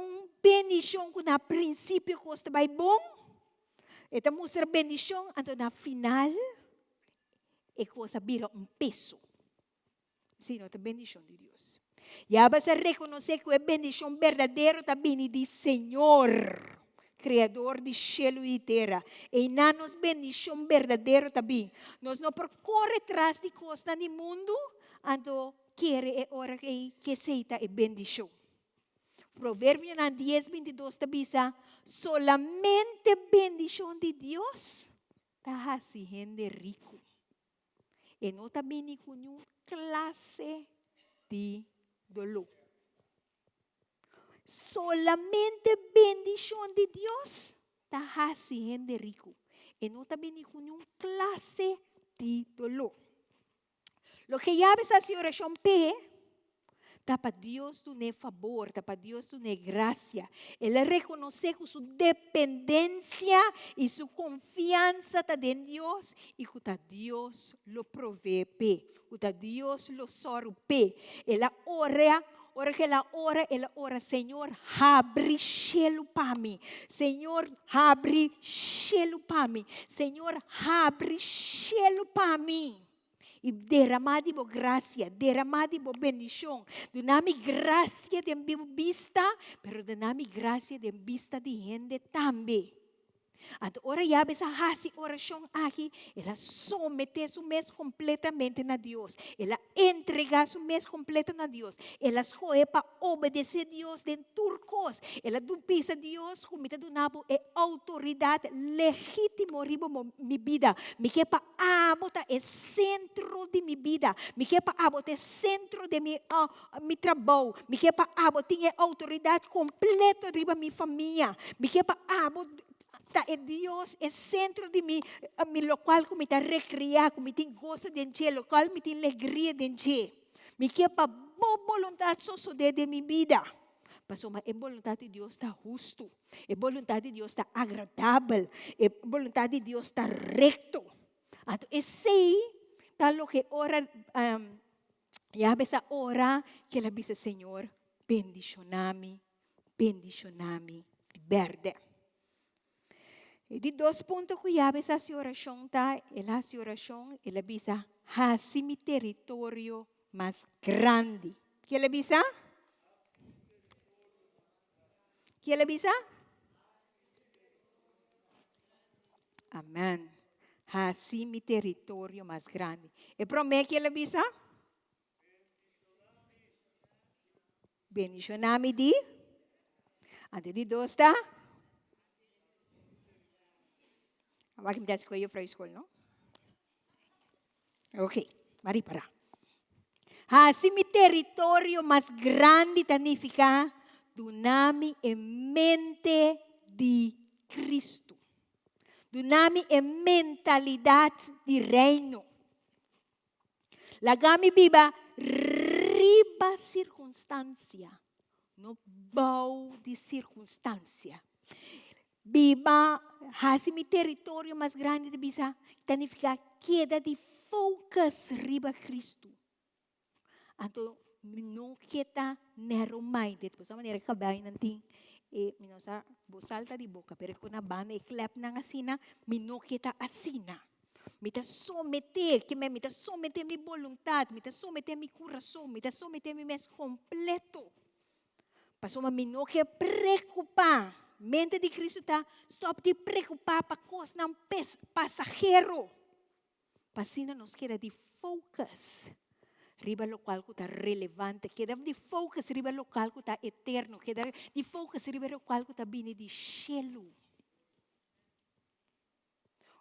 bendição que na princípio custa bem bom. Esta mostra bendição, então na final é coisa vira peso. Sim, não é bendição de Deus. E a você reconhecer que é bendição verdadeira também de Senhor, Criador de céu e terra. E na nos bendição verdadeira também. Nós não percorre atrás de coisas no mundo, então quer é hora que seita é bendição. Provérbio 10:22 diz, solamente bendição de Deus está haciendo rico. E não está vindo com nenhuma classe de dolor. Solamente bendição de Deus está haciendo rico. E não está vindo com nenhuma classe de dolor. Lo que ya ves así oración P, está para Dios tu favor, está para Dios tu gracia. Él reconoce que su dependencia y su confianza está en Dios y que Dios lo provee, que Dios lo sorbe. Él ora, Señor, abre cielo para mí. Señor, abre cielo para mí. Señor, abre cielo para mí. E derramar de boa graça, derramar de boa bendição. Dá-me graça de vista, pero dá-me graça de vista de gente também. Agora já essa oração aqui, ela somete seu mês completamente a Deus. Ela entrega seu mês completo a Deus. Ela escolhe para obedecer a Deus em turcos. Ela dupisa a Deus como está dando autoridade legítima riba minha vida. Me quer para abotar é centro de minha vida. Me quer para abotar é centro de meu trabalho. Me quer para abotar autoridade completa riba minha família. Me quer para abotar Deus é centro de mim, local que me está recriar, que me tem gosto de encher, local me tem alegria de encher. Me quer para boa vontade só de minha vida. Mas a vontade de Deus está justo, a vontade de Deus está agradável, a vontade de Deus está reto. Então, esse é o que ora, já essa hora que ela diz, Senhor, bendicioname, verde. E de 2 pontos que já essa oração tá, ela oração, ela diz, assim mi território mais grande. Que ela diz? Que ela diz? Amém. Assim mi território mais grande. E promete que ela diz? Bendicioname de? Antes de 2 tá? Agora me dá escolha para a escola, não? Ok, mari para. Assim, mi território mais grande significa dunami em mente de Cristo. Dunami em mentalidade de reino. Lagami biba riba circunstância, no bau de circunstância. Biba, hasi mi território mais grande de bisa, significa queda de focus riba Cristo. Anto, não kita narrow-minded. Por sa maneira que kabay nanting, minosa, salta di boca, pero kung nabana, clap na nga sina, mino kita asina. Mita someter, que mita someter mi voluntad, mita someter mi coração, mita someter mi mes completo. Pasoma mino que preocupar. Mente de Cristo tá, stop de preocupar para coisa não passageiro. Pasina nos queda de focus. Riba local que está relevante, queda de focus riba local que está eterno, queda de focus riba local que está vindo de cielo.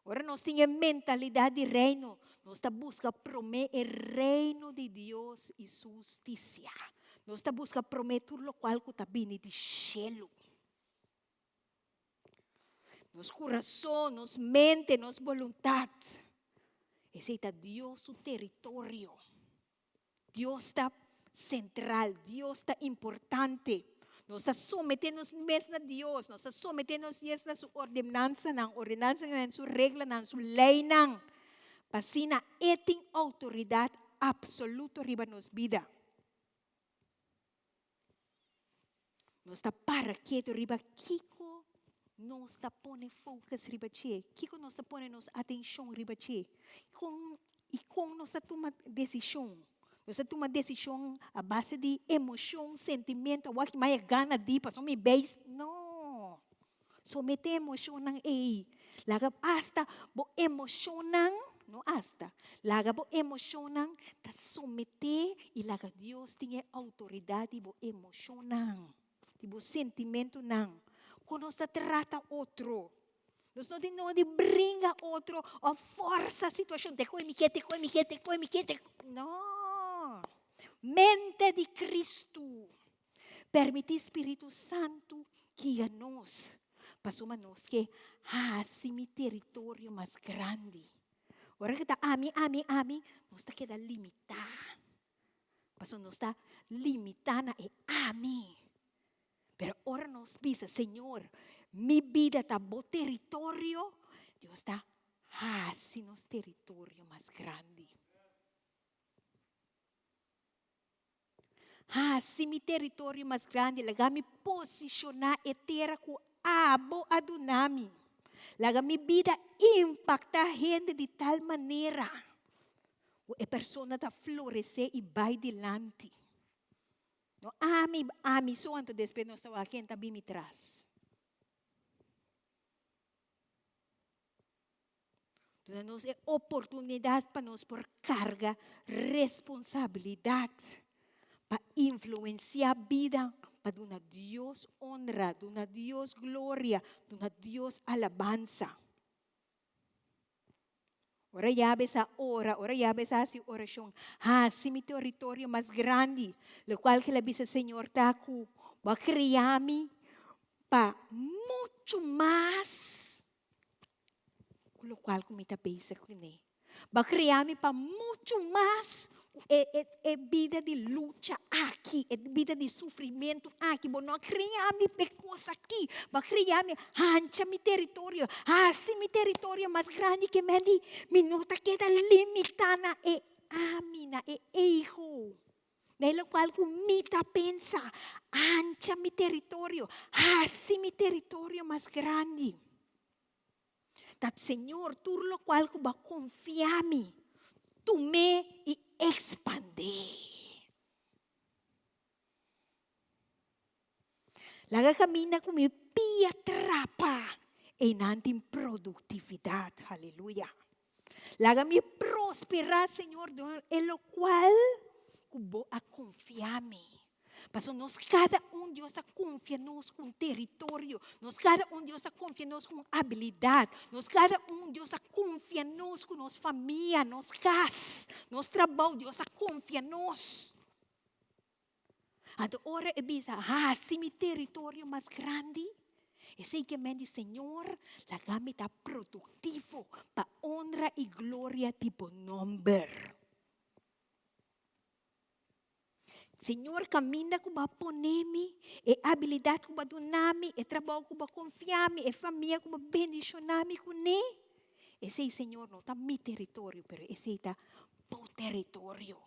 Ora nós temos mentalidade de reino, nós está buscando prometer o reino de Deus e sua justiça. Nós está buscando prometer o local que está vindo de cielo. Nos coração, nos mente, nos vontade. Esse é Deus o território. Deus está central, Deus está importante. Nós está sometendo-nos mesmo a Deus, nós está sometendo-nos na sua ordenança, na sua regra, na sua lei. Pasina, tem autoridade absoluta riba nos vida. Nós está para quieto riba Kiko, nós está pondo focus riba che. Kiko nós está pondo nos atenção riba che. E com nós está tomando decisão. Você toma decisão à base de emoção, sentimento, o que mais gana de para me base. Não. Somente emoção não é. Laga hasta bo emoção não hasta. Laga bo emoção não tá someter e laga Deus tinha autoridade bo emoção não. Tipo sentimento não. Quando nós trata outro, nós não de brinca outro ou força a situação. Te coi me quete. Não. Mente de Cristo. Permite Espírito Santo guia nós. Passou nós que assim território mais grande. Ora que está ami, nós está queda limitar. Passou nós está limitando e ami. Pero ora nós pisa, Senhor, mi vida está bo território. Deus está assim nos território mais grande. Se mi território mais grande, laga me posicionar e terra com abo adunami. Laga mi vida impacta a gente de tal maneira. A pessoa está florescer e vai dilante. No, ami, so anto después nós estamos aqui, está bem me traz. Então, nós é oportunidade para nós por carga, responsabilidade. Para influenciar a vida, para dar a Deus honra, dar a Deus glória, dar a Deus alabanza. Ora ya esa hora, ora ya esa oração. Se mi território mais grande, lo qual que le dice Senhor taku, va criar-me para muito mais, lo qual que me está pensando com ele. Va criar-me para muito mais. É vida de luta aqui, é vida de sofrimento aqui. Bom, não criar-me coisa aqui, mas criar-me, ancha mi território, assim mi território mais grande que me nota queda limitada é a mina, é erro. Nelo qual comita pensa, ancha mi território, assim mi território mais grande. Dat Senhor, tudo lo qual que vai confiar-me, tu me e expandir. Laga camina com minha pia trapa e nantim produtividade. Aleluia. Laga me prosperar, Senhor, é o qual vou a confiar-me. Mas nós cada Deus confia nos com território, nós cada Deus confia nos com habilidade, nós cada Deus confia nos com nossa família, nos casa, nos trabalho, Deus confia nos. Então, ora é bisa, se mi território mais grande, e sei que me diz, Senhor, la gami está produtivo para honra e glória de bom nome. Senhor, caminha com a ponemi, e habilidade com a donami, e trabalho com a confiami, e família com a bendicionami com ne. Esse Senhor não está mi território, pero esse está tu território.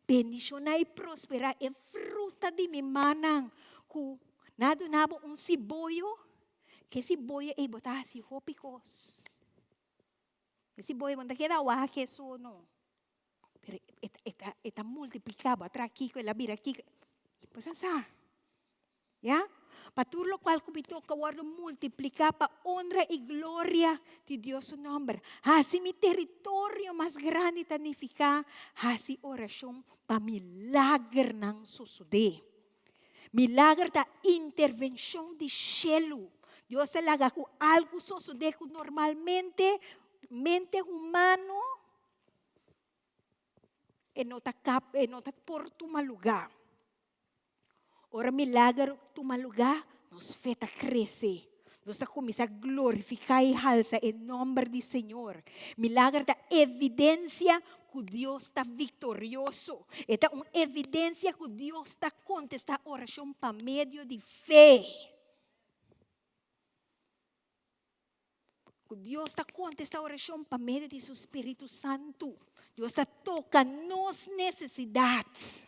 Bendicionar e prosperar é fruta de mi manang. Ku nado nabo siboyo, que siboyo é botar si hopicos. Siboyo manda queda waque eso no. Pero está multiplicado atrás aqui com a bira aqui. Pues asa. Ya? Para tudo lo qual cubito que guardo multiplicar para honra e glória de Deus o nome. Assim mi território mais grande tanificar, assim oração para milagre não suceder. Milagre da intervenção de cielo. Deus se laga com algo suceder que normalmente mente humano e não está por tu lugar. Ora milagre tu lugar nos feta crescer. Nós está começar a glorificar e alçar em nome do Senhor. Milagre da evidência que Deus está vitorioso. É uma evidência que Deus está contestando a oração para meio de fé. Que Deus está contestando a oração para meio de seu Espírito Santo. Deus está tocando nas necessidades.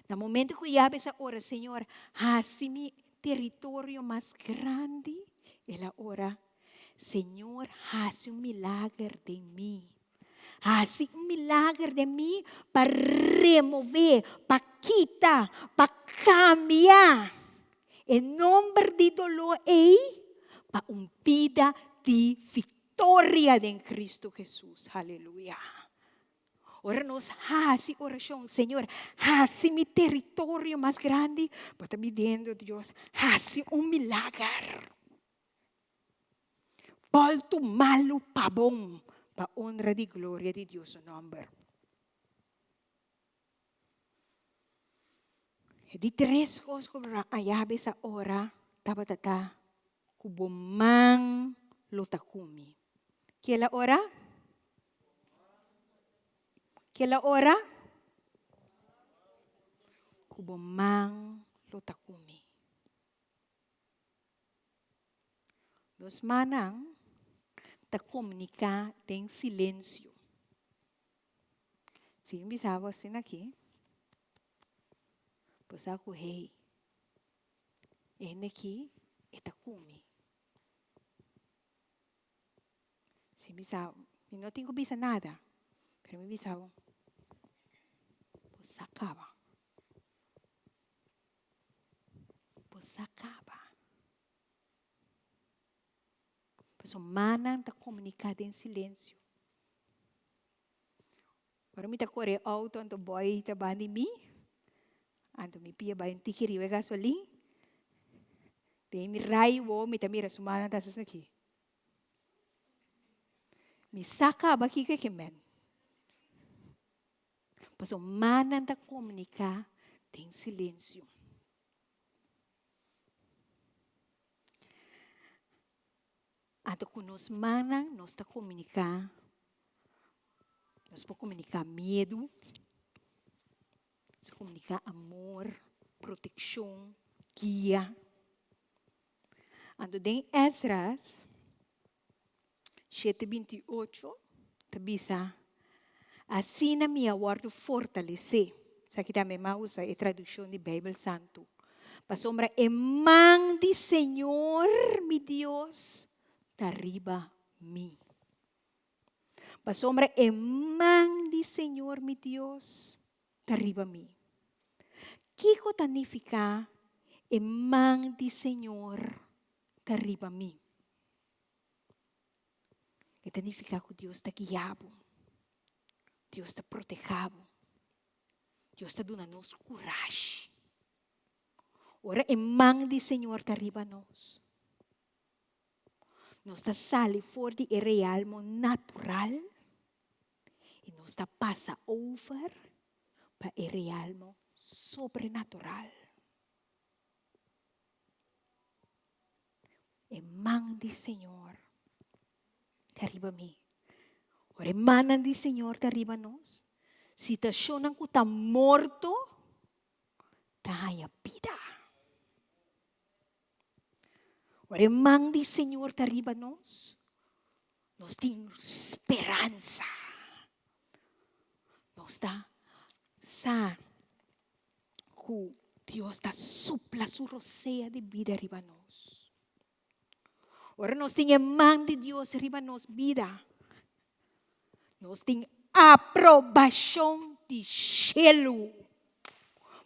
No momento que eu abro essa hora, Senhor, assim mi território mais grande, ela ora, Senhor, hace milagre de mim. Hace milagre de mim para remover, para quitar, para cambiar. Em nome de dolor para vida de vitória em Cristo Jesus. Aleluia. Ora nos hace oração, Senhor, hace mi território mais grande, para estar pedindo, Deus, hace milagre. Volto malo para bom, para honra e glória de Deus o nome. De três coisas que ayabe essa hora, tata, kubomang lotakumi. Que ela ora? Que ela ora? Kubomang lotakumi. Nos manang ta comunicar em silêncio. Sim, bisava assim aqui. Pois ako, hey, ele aqui é takumi. Sim, bisava, não tenho que bisa nada. Pero me bisava, pois acaba. Pois acaba. Pois o manang ta comunicar em silêncio. Para mim ta corre auto anto boy ta bani mi. Anto mi pia ba tikiri we gasoline. Te mi rai wo mi ta mira sumana tasas naki. Mi saka ba ki ke men. Pois o manang ta comunicar em silêncio. Ato kung nos manang, nos ta comunicar. Nos podemos comunicar medo. Nos comunicar amor, proteção, guia. Ando em Esdras 7:28, tabisa, assim na minha guardo fortalecer. Sa kita may mausa a tradução de Bíblia Santo. Pasombra, emang di Senhor, mi Deus, arriba mim. Pasombra, emang di Senhor, mi Deus, arriba mim. Kiko tanifica, emang di Senhor, arriba mim. E tanifica que Deus está guiado, Deus está protegado, Deus está dando-nos coragem. Ora, emang di Senhor, arriba nós. Nos está sali fora de realmo natural e nos está passa over para o realmo sobrenatural. Emang di Senhor, arriba mim. Ora, emanan di Senhor, arriba nós. Sitwasyon ko ta morto, tayo vida. Ora mang di Senyor tariba nos ting esperanza. Nos ta sa ku Dios ta supla su rosea de vida riba nos. Ora nos ting mang di Dios riba nos vida. Nos ting aprobación di cielo.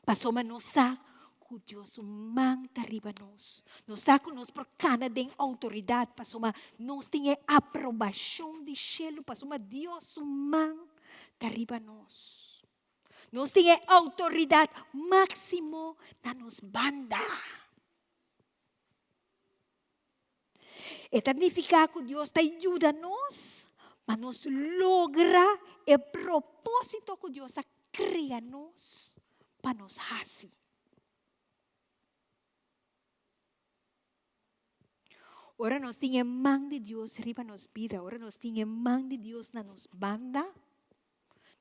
Pasoma nos sa ku Dios umang tariba nos. Nos sa ku nos procana deng autoridad. Pasoma nos ting aprobación di cielo. Pasoma Dios umang tariba nos. Nos ting autoridad máximo na nos banda. Eta significa que Dios te ayuda nos, mas nos logra el propósito que Dios crea nos para nos hacer. Ora nos tiene man de Dios riba nos vida, ora nos tiene man de Dios na nos banda.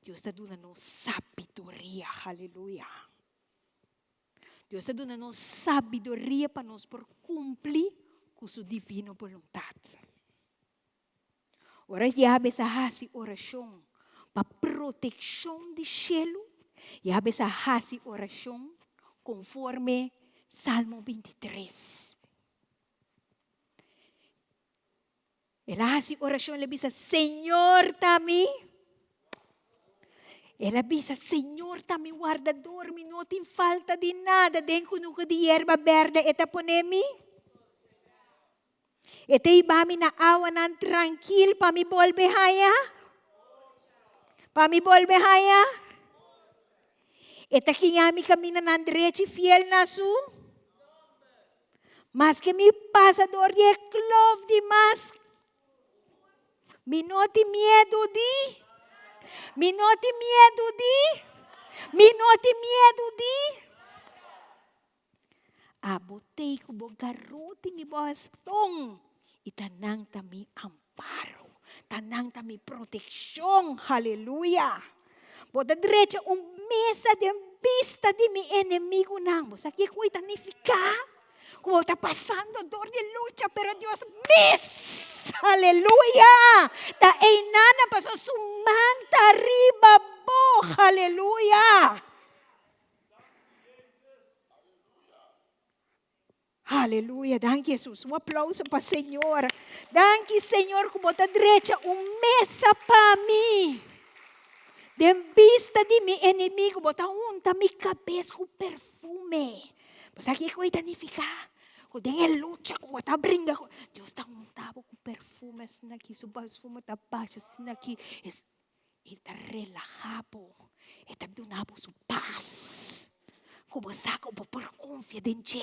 Dios está dando sabiduría, aleluya. Dios está dando sabiduría para nos por cumplir com sua divina vontade. Ora já essa hasi oração para proteção do cielo, já essa hasi oração conforme Salmo 23. Ela hasi oração, ela diz: Senhor, tami. Ela diz: Senhor, tami guardador, mi não tem falta de nada, dentro de erva verde, eta ponemi. Ete ibami na awa nan tranquil pa mi bolbe haya? Pa mi bolbe haya? Eta kiyami kami na nandrechi fiel na su? Mas que mi pasador ye clove di mas. Minoti miedo di? Minoti miedo di? Minoti miedo di? Abotei ko bo garuti mi bastong. Itanang tami amparo. Tanang tami proteksyon. Haleluya. Boda direcha mesa de vista de mi enemigo nang. Bosa que cuita nifica. Como está pasando dor de lucha, pero Dios miss. Aleluya. Ta einana pasó su manta arriba bo. Aleluya. Aleluia, danke Jesus. Um aplauso para o Senhor. Danke, Senhor, que bota direita mesa para mim. De vista de meu inimigo, bota unta minha cabeça com perfume. Mas aqui que vai danificar. Quando tem luta, quando está brinca, Deus está untado com perfume, assim aqui, o perfume está baixo, assim aqui. Está relajado. Está dando sua paz. Como saco por confiança,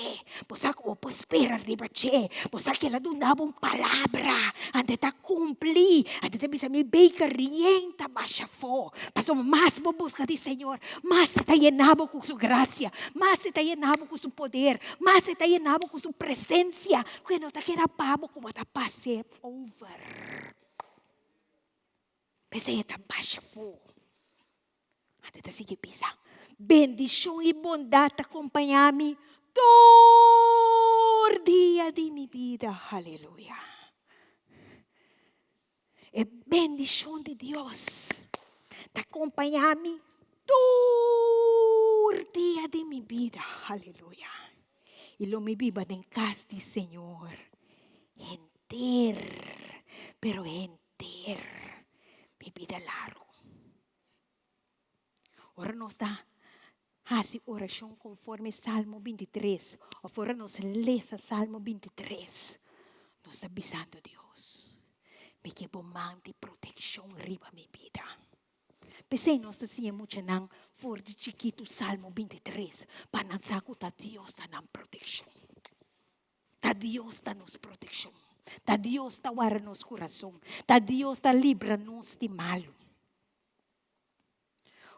saco por esperar riba che, saco ela donava palavra, ante ta cumprir, ante ta bisa mi beca rienta baixa fo, passo mais por busca de Senhor, mais está llenado com sua graça, mais está llenado com seu poder, mais está llenado com sua presença, quando está querendo pabo como está passe over, pensei está baixa fo, ante ta sigue pisando. Bendição e bondade acompanhar-me todo dia de minha vida. Aleluia. É bendição de Deus acompanhar-me todo dia de minha vida. Aleluia. E lo me viva em casa do Senhor. Enter, pero enter. Mi vida largo. Ora nos dá. Hace oração conforme Salmo 23. Ou fora nos lesa Salmo 23. Nos está avisando Deus. Me que bomante proteção riba minha vida. Pensei nós assim muito não for de chiquito Salmo 23. Para não saco tá Deus tá nam proteção. Tá Deus tá nos proteção. Tá Deus tá guarda nos coração. Tá Deus tá livra nos de malo.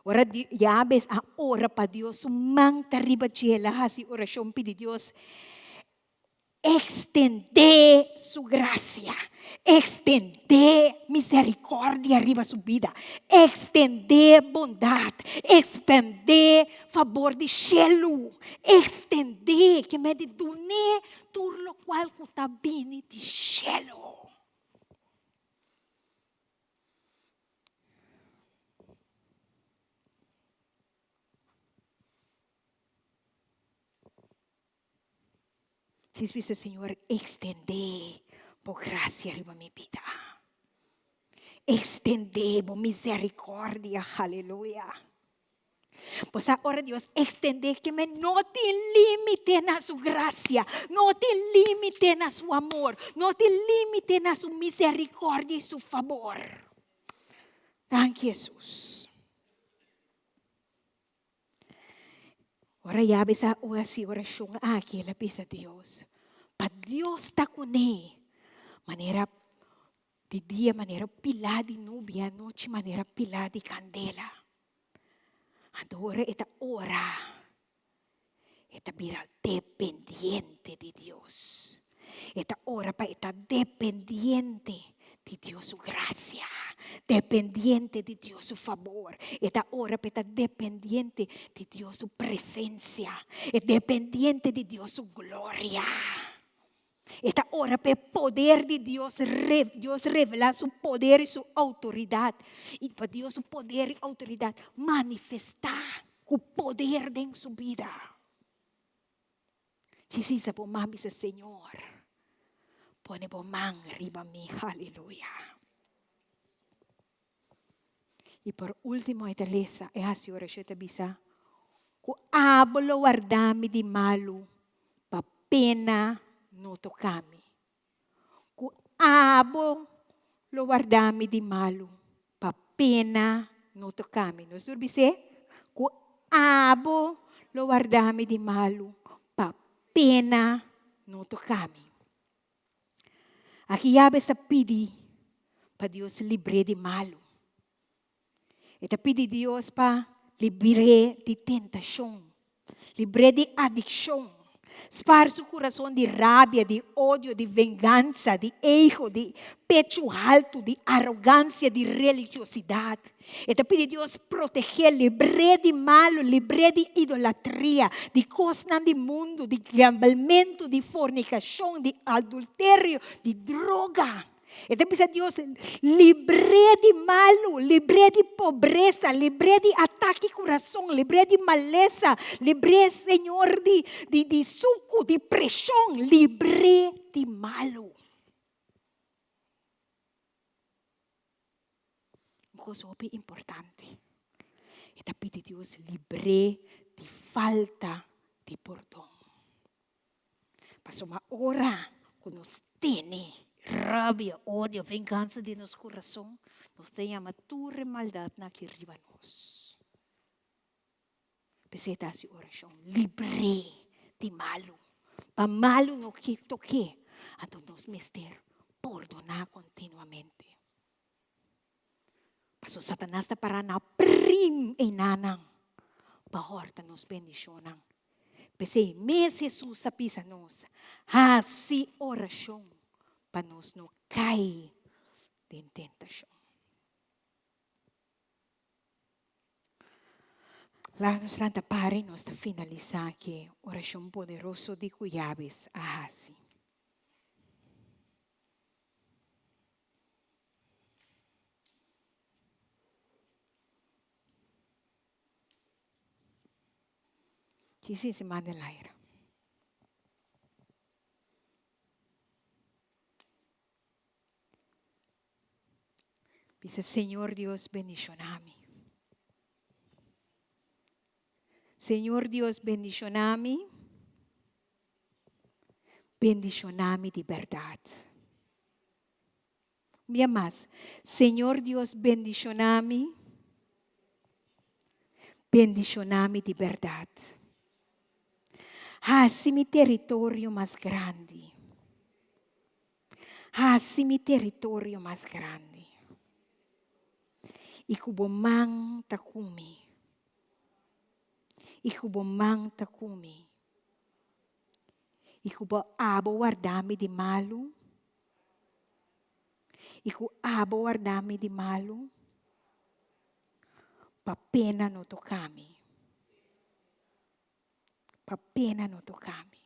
Ora yabes a ora pa Dios, sumang tariba chela hasi orasyon pidi Dios. extender su gracia, extender misericordia arriba su vida, extender bondad, extender favor de cielo, extender que me de donar tudo lo qual que está vindo de cielo. Dice, Senhor, extender por gracia arriba mi vida. Extender por misericórdia, aleluia. Pues ahora Dios extender que me no te limite na su gracia, no te limite na su amor, no te limite na su misericordia y su favor. Thank you, Jesus. Ora ya bisa oración aquí la pisa Dios. Pa Dios está con él. Manera de dia, maneira pilar de nube, à noite, maneira pilar de candela. Agora, esta hora, esta vira dependiente de Deus. Esta hora para estar dependiente de Deus, su gracia. Dependiente de Deus, su favor. Esta hora para estar dependiente de Deus, su presencia. Dependiente de Deus, su gloria. Esta hora para el poder de Dios, Dios revelar su poder y su autoridad. Y para Dios su poder y autoridad manifestar con poder en su vida. Si se por mami dice, Señor, pone por man arriba mí, aleluya. Y por último, esta lesa, es así, ahora yo te avisa, que hablo guardami de malo, pa pena no tocami. Ku abo lo guardami di malo, pa pena no tocami. No surbise? Ku abo lo guardami di malo, pa pena no tocami. Aqui abe sa pidi pa Dios libre de malo. Eta pidi Dios pa libre de tentação, libre de adicção. Spar su coração de rabia, de ódio, de vingança, de erro, de pecho alto, de arrogância, de religiosidade. E te pede Deus proteger, libre de malo, libre de idolatria, de coisas do mundo, de gamblamento, de fornicação, de adultério, de droga. E te pede Deus libre de malo, libre de pobreza, libre de ataque coração, libre de maleza, libre, Senhor, de suco, de pressão, libre de malo. Coisa importante. E te pede Deus libre de falta de perdão. Passou uma hora que nos tem rabia, ódio, vingança de nosso coração, nós temos toda maldade aqui arriba nós. Peseta essa oração, libre de malo. Para malo no que toque, então nós mister perdonar continuamente. Paso Satanás está para na prim e nanang, para horta nos bendicionan. Pese mes Jesus sapisa nos, assim oração, para nos não cair em tentação. Lá nos lanta pare, nós está finalizar aqui, oração poderoso de Cuyabes, assim. Que se manda lá era. Dice, Señor Dios, bendicioname. Señor Dios, bendicioname. Bendicioname de verdad. Mira más. Señor Dios, bendicioname. Bendicioname de verdad. Assim mi território mais grande. Assim mi território mais grande. E kubomang takumi. E kubomang takumi. Iku ba abo wardami di malo? Iku abo wardami di malo? Papena no to kami. Papena no to kami.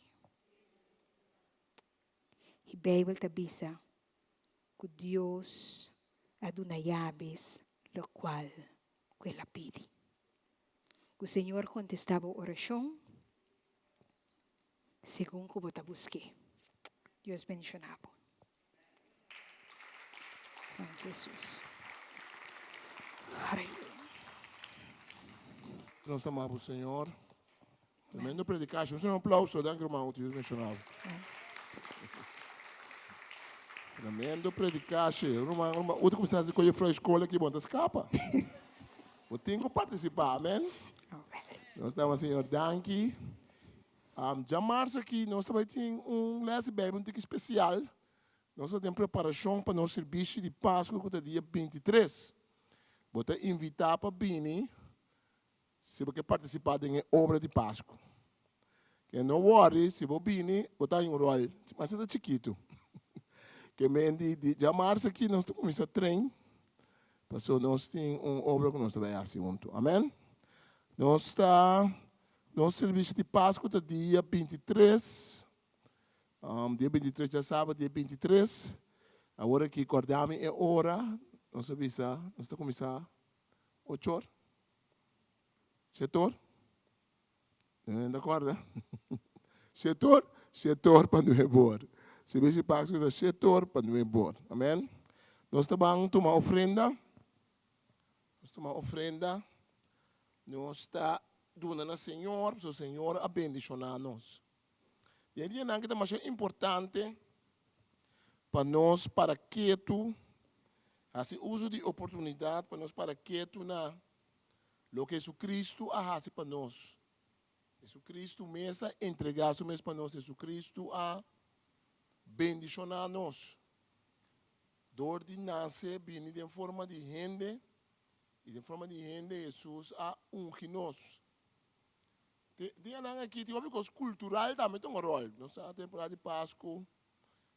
I Bible tabisa, que Deus adunayabes, lo qual quella pidi. O Senhor contestava a oração, segundo como eu busquei. Deus bendicionava. Em Jesus. Aleluia. Nós amamos o Senhor. Tremendo predicação. Um aplauso, danke irmão, Deus mencionava. Tremendo predicação. Irmão, outro começar a dizer que eu fui à escola aqui, bom, escapa. Eu tenho que participar, amém? Nós estamos, Senhor, danke. Já março aqui, nós também temos lesson bíblico muito especial. Nós temos preparação para nosso serviço de Páscoa, que é dia 23. Vou te invitar para vir, se você participar da obra de Páscoa. Que não worry, se você vir, vou estar em um rol, mas é chiquito. Que já março aqui, nós estamos começando a treinar. Passou, nós temos uma obra que nós estamos assim junto. Amém? Nós estamos, nosso serviço de Páscoa é dia 23. Dia 23 já sábado, dia 23. Agora que acordamos é hora, nós estamos começando 8 horas. 7 horas? Não acorda? 7 horas? 7 horas para não ir embora. Serviço de Páscoa é 7 horas para não ir embora. Amém? Nós estamos tomando ofrenda. Nós estamos dando ao Senhor, para o Senhor abençoar nós. E aí é que é mais importante para nós, para que tu, assim, uso de oportunidade para nós, para que tu, o que Jesus Cristo faz para nós. Jesus Cristo mesmo entregar o mesmo para nós. Jesus Cristo a bendicionar nós. Dor de nascer, vindo de forma de rende, e de forma de rende, Jesus a ungir nós. Aqui tem uma coisa cultural também, tem um rol. Nós a temporada de Páscoa,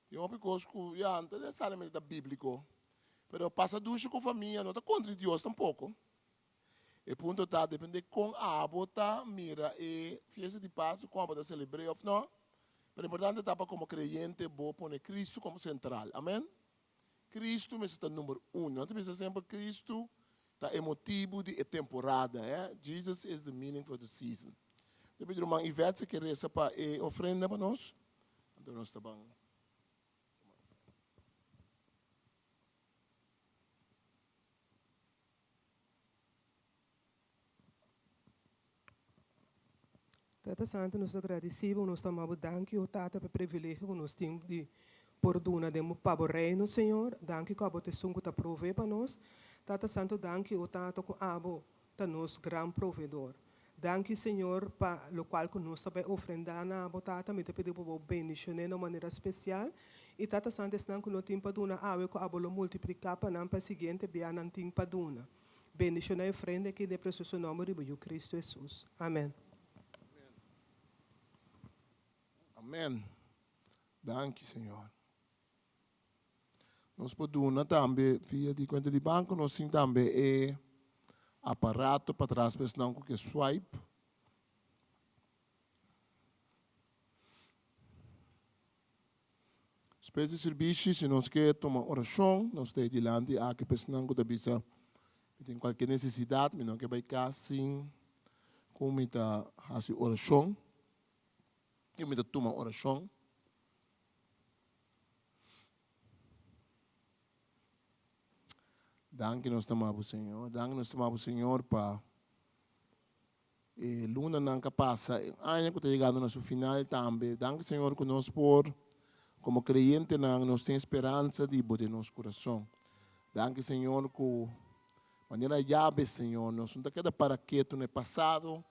tem uma coisa que não é necessariamente bíblico, mas passa ducha com a família, não está contra Deus tampouco. E ponto está, depende com a abota, mira, e festa de Páscoa, como a abota celebrar ou não. Mas o importante está para como crente, vou pôr Cristo como central. Amém? Cristo é o número 1. Não tem sempre Cristo está emotivo de temporada. Jesus is the meaning for the season. Depois de uma Ivete que reza para a ofrenda para nós. Então nós estamos. Tata Santo, nós agradecemos, nós estamos dando o Tata para o privilégio que nós temos de porduna de para o reino, Senhor. Danke que a proteção que está provê para nós. Tata Santo, danke o Tata que abo está nosso grande provedor. Danke, Senhor, para o qual que nós também ofrendamos a abo Tata, me te pedimos para bendicionar de maneira especial. E Tata Santo, estamos com o tempo para duna, abo que abo lo multiplicar para não para seguinte, bem não tempo para duna. Bendicionar e ofrenda que de precioso nome de Cristo Jesus. Amém. Amém. Danke, Senhor. Nós podemos também, via de conta de banco, nós temos também aparato para trás, mas não que swipe. Espécie de serviço, se nós queremos tomar oração, nós temos diante a que pessoa que bisa tem qualquer necessidade, mas não que vai cá sim, como está a oração, e me toma oração. Danke nós tomamos o Senhor. Danke nós tomamos o Senhor para luna não passa, ano que está chegando no seu final também. Danke Senhor que nós por como crente nós temos esperança de poder nosso coração. Danke Senhor que maneira llave Senhor nós não queda para que tu no passado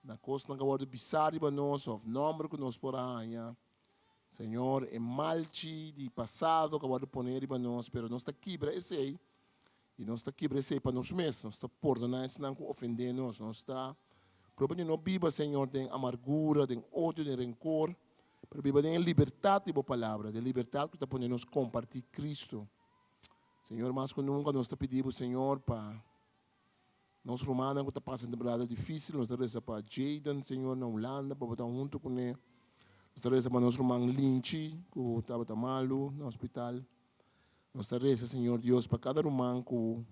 na coisa não acabou de pisar para nós o nome que nós por aí. Senhor, é malte de passado acabou de poner para nós, pero nós está aqui para esse aí. E nós está aqui para ser para nós mesmos, nós está perdoando, não ofender nós está próprio não viva, Senhor, tem amargura, tem ódio, tem rancor, Para viver em liberdade de boa palavra, de liberdade que está podendo nos compartilhar Cristo. Senhor, mais que nunca nós te pedimos, Senhor, para nós romanos que está passando por temporada difícil, nós rezamos para Jaden, Senhor, na Holanda, para estar junto com ele. Nós rezamos para nós romanos Lynch, que estava malo no hospital. Nós rezamos, Senhor Deus, para cada romano que,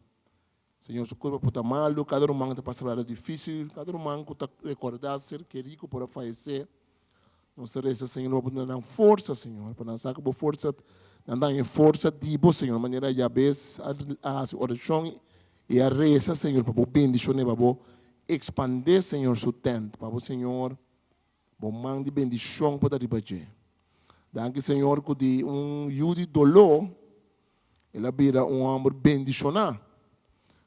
Senhor, seu corpo está malo, cada romano está passando por difícil, cada romano que está recordado ser querido para falecer. Nós rezamos, Senhor, para dar força, Senhor, para nós sacar força, dar força de você, Senhor, de maneira que a oração e a reza, Senhor, para bendição, para expandir, Senhor, seu tempo, para o Senhor, para mão de bendição para ribater. Danke, Senhor, que de jude dolor, ele vira homem bendicionado.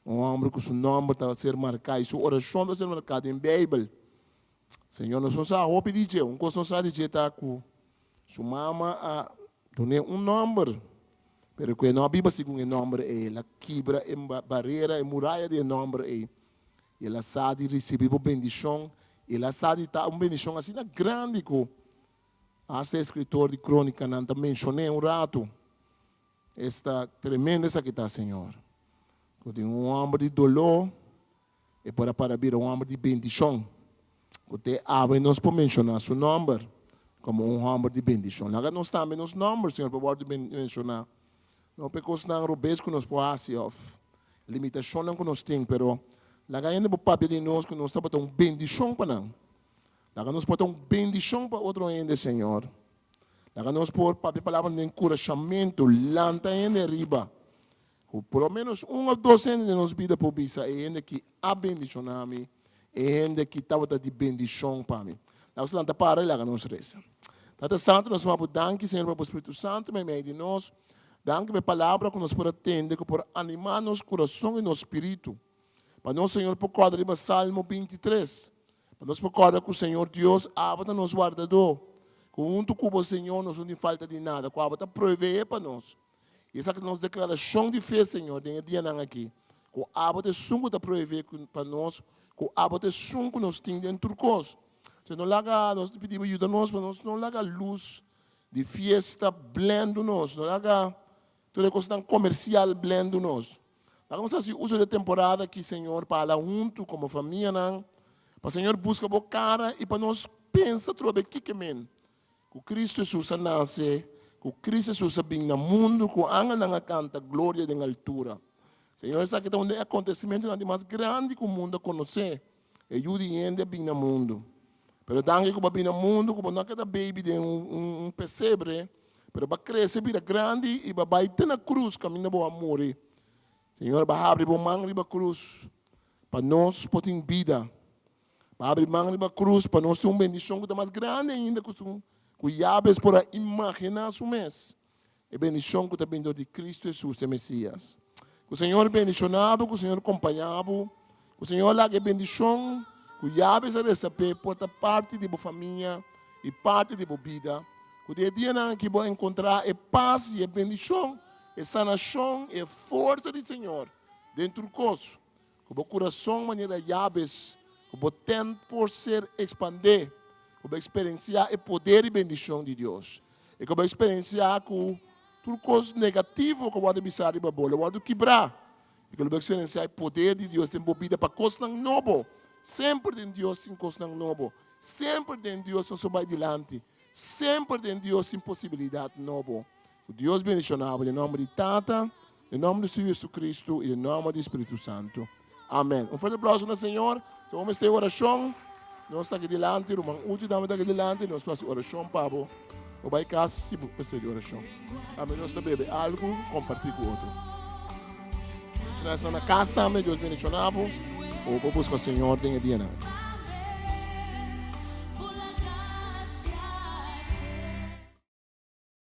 Homem que seu nome está a ser marcado, sua oração está a ser marcada em Bíblia. Senhor, nós não sabemos o que dizer, nós não sabemos dizer que sua mama deu número, mas que não Bíblia segundo o número ela quebra a barreira, a muralha do número ela sabe receber a bendição, ela sabe estar uma bendição assim grande que esse escritor de crônica não mencionei rato, esta tremenda essa que está, Senhor. Que tem homem de dolor e para vir homem de bendição. Que te abre nós para mencionar seu nome como homem de bendição. Lá nós também nos nomes, Senhor, para poder mencionar. Não porque nós não roubamos que nós podemos limitação que nós temos, pero lá ainda para papel de nós que nós estamos para uma bendição para nós. Lá nós para uma bendição para outro ainda, Senhor. Lá nós por papel palavra de encorajamento, lanta ainda riba. Pelo menos ou dois anos de nossa vida por bisa, e ainda que a bendição a mim, e ainda que estava de bendição para mim. Nós lá para lá nós reza. Tata Santo, nós vamos dar Senhor, para o Espírito Santo, em meio de nós. Danke pela palavra que nos pode atender, que pode animar nosso coração e nosso espírito. Para nós, Senhor, por causa de Salmo 23. Para nós, por causa que o Senhor Deus abre nos guardador. Junto com o Senhor, nós não tem falta de nada. Que abre prover para nós. E essa é a nossa declaração de fé, Senhor, dentro de dia aqui. Que abre sungo da prover para nós. Que abre sungo nos tem dentro do curso. Se não laga, nós pedimos ajuda nós, para nós não laga luz de festa blendo nós. Não laga toda coisa comercial blendo nós. Vamos assim, uso de temporada que Senhor para junto como família, para o Senhor busca a cara e para nós pensa trobe que men. Que Cristo Jesus nasce, que Cristo Jesus vem no mundo, que anga na canta glória de altura. Senhor, sabe que é um acontecimento mais grande que o mundo conhece. E ajuda ainda bem no mundo. Pero danke que bem no mundo, como não cada baby de pesebre, pero vai crescer vira grande e vai ter na cruz caminho para morrer. Senhor, vai abrir a mão na cruz para nós poder vida. Vai abrir a mão na cruz para nós ter uma bendição que é mais grande ainda que Yabes por imaginar o mês. E bendição que está vindo de Cristo Jesus, o Messias. Que o Senhor bendicionava, que o Senhor acompanhava, que o Senhor lá que bendição, que Yabes a receber por parte de sua família e parte de sua vida. Que o dia que vai encontrar é paz e bendição, é sanação, é força do Senhor dentro do corpo. Que o coração, maneira Yabes, que o tempo por ser expandir. Que vai experienciar o poder e bendição de Deus. E que vai experienciar que tudo coisa negativa que vai deixar de bola, vai quebrar. E que vai experienciar o poder de Deus, tem bebida para coisas novas. Sempre tem Deus tem coisas novas. Sempre tem Deus que vai adiante. Sempre tem Deus tem possibilidade nova. Que Deus bendicionava em nome de Tata, em nome do Senhor Jesus Cristo e em nome do Espírito Santo. Amém. Forte aplauso ao Senhor. Então vamos ter oração. Nós estamos aqui delante, irmão Uti estamos aqui delante, nós fazemos oração, Pablo. O vai casa, se você de oração. Amém, nós estamos bebendo algo, compartilhar com o outro. Se nós estamos na casa também, Deus bendicionava, ou buscar o Senhor, tem dia não.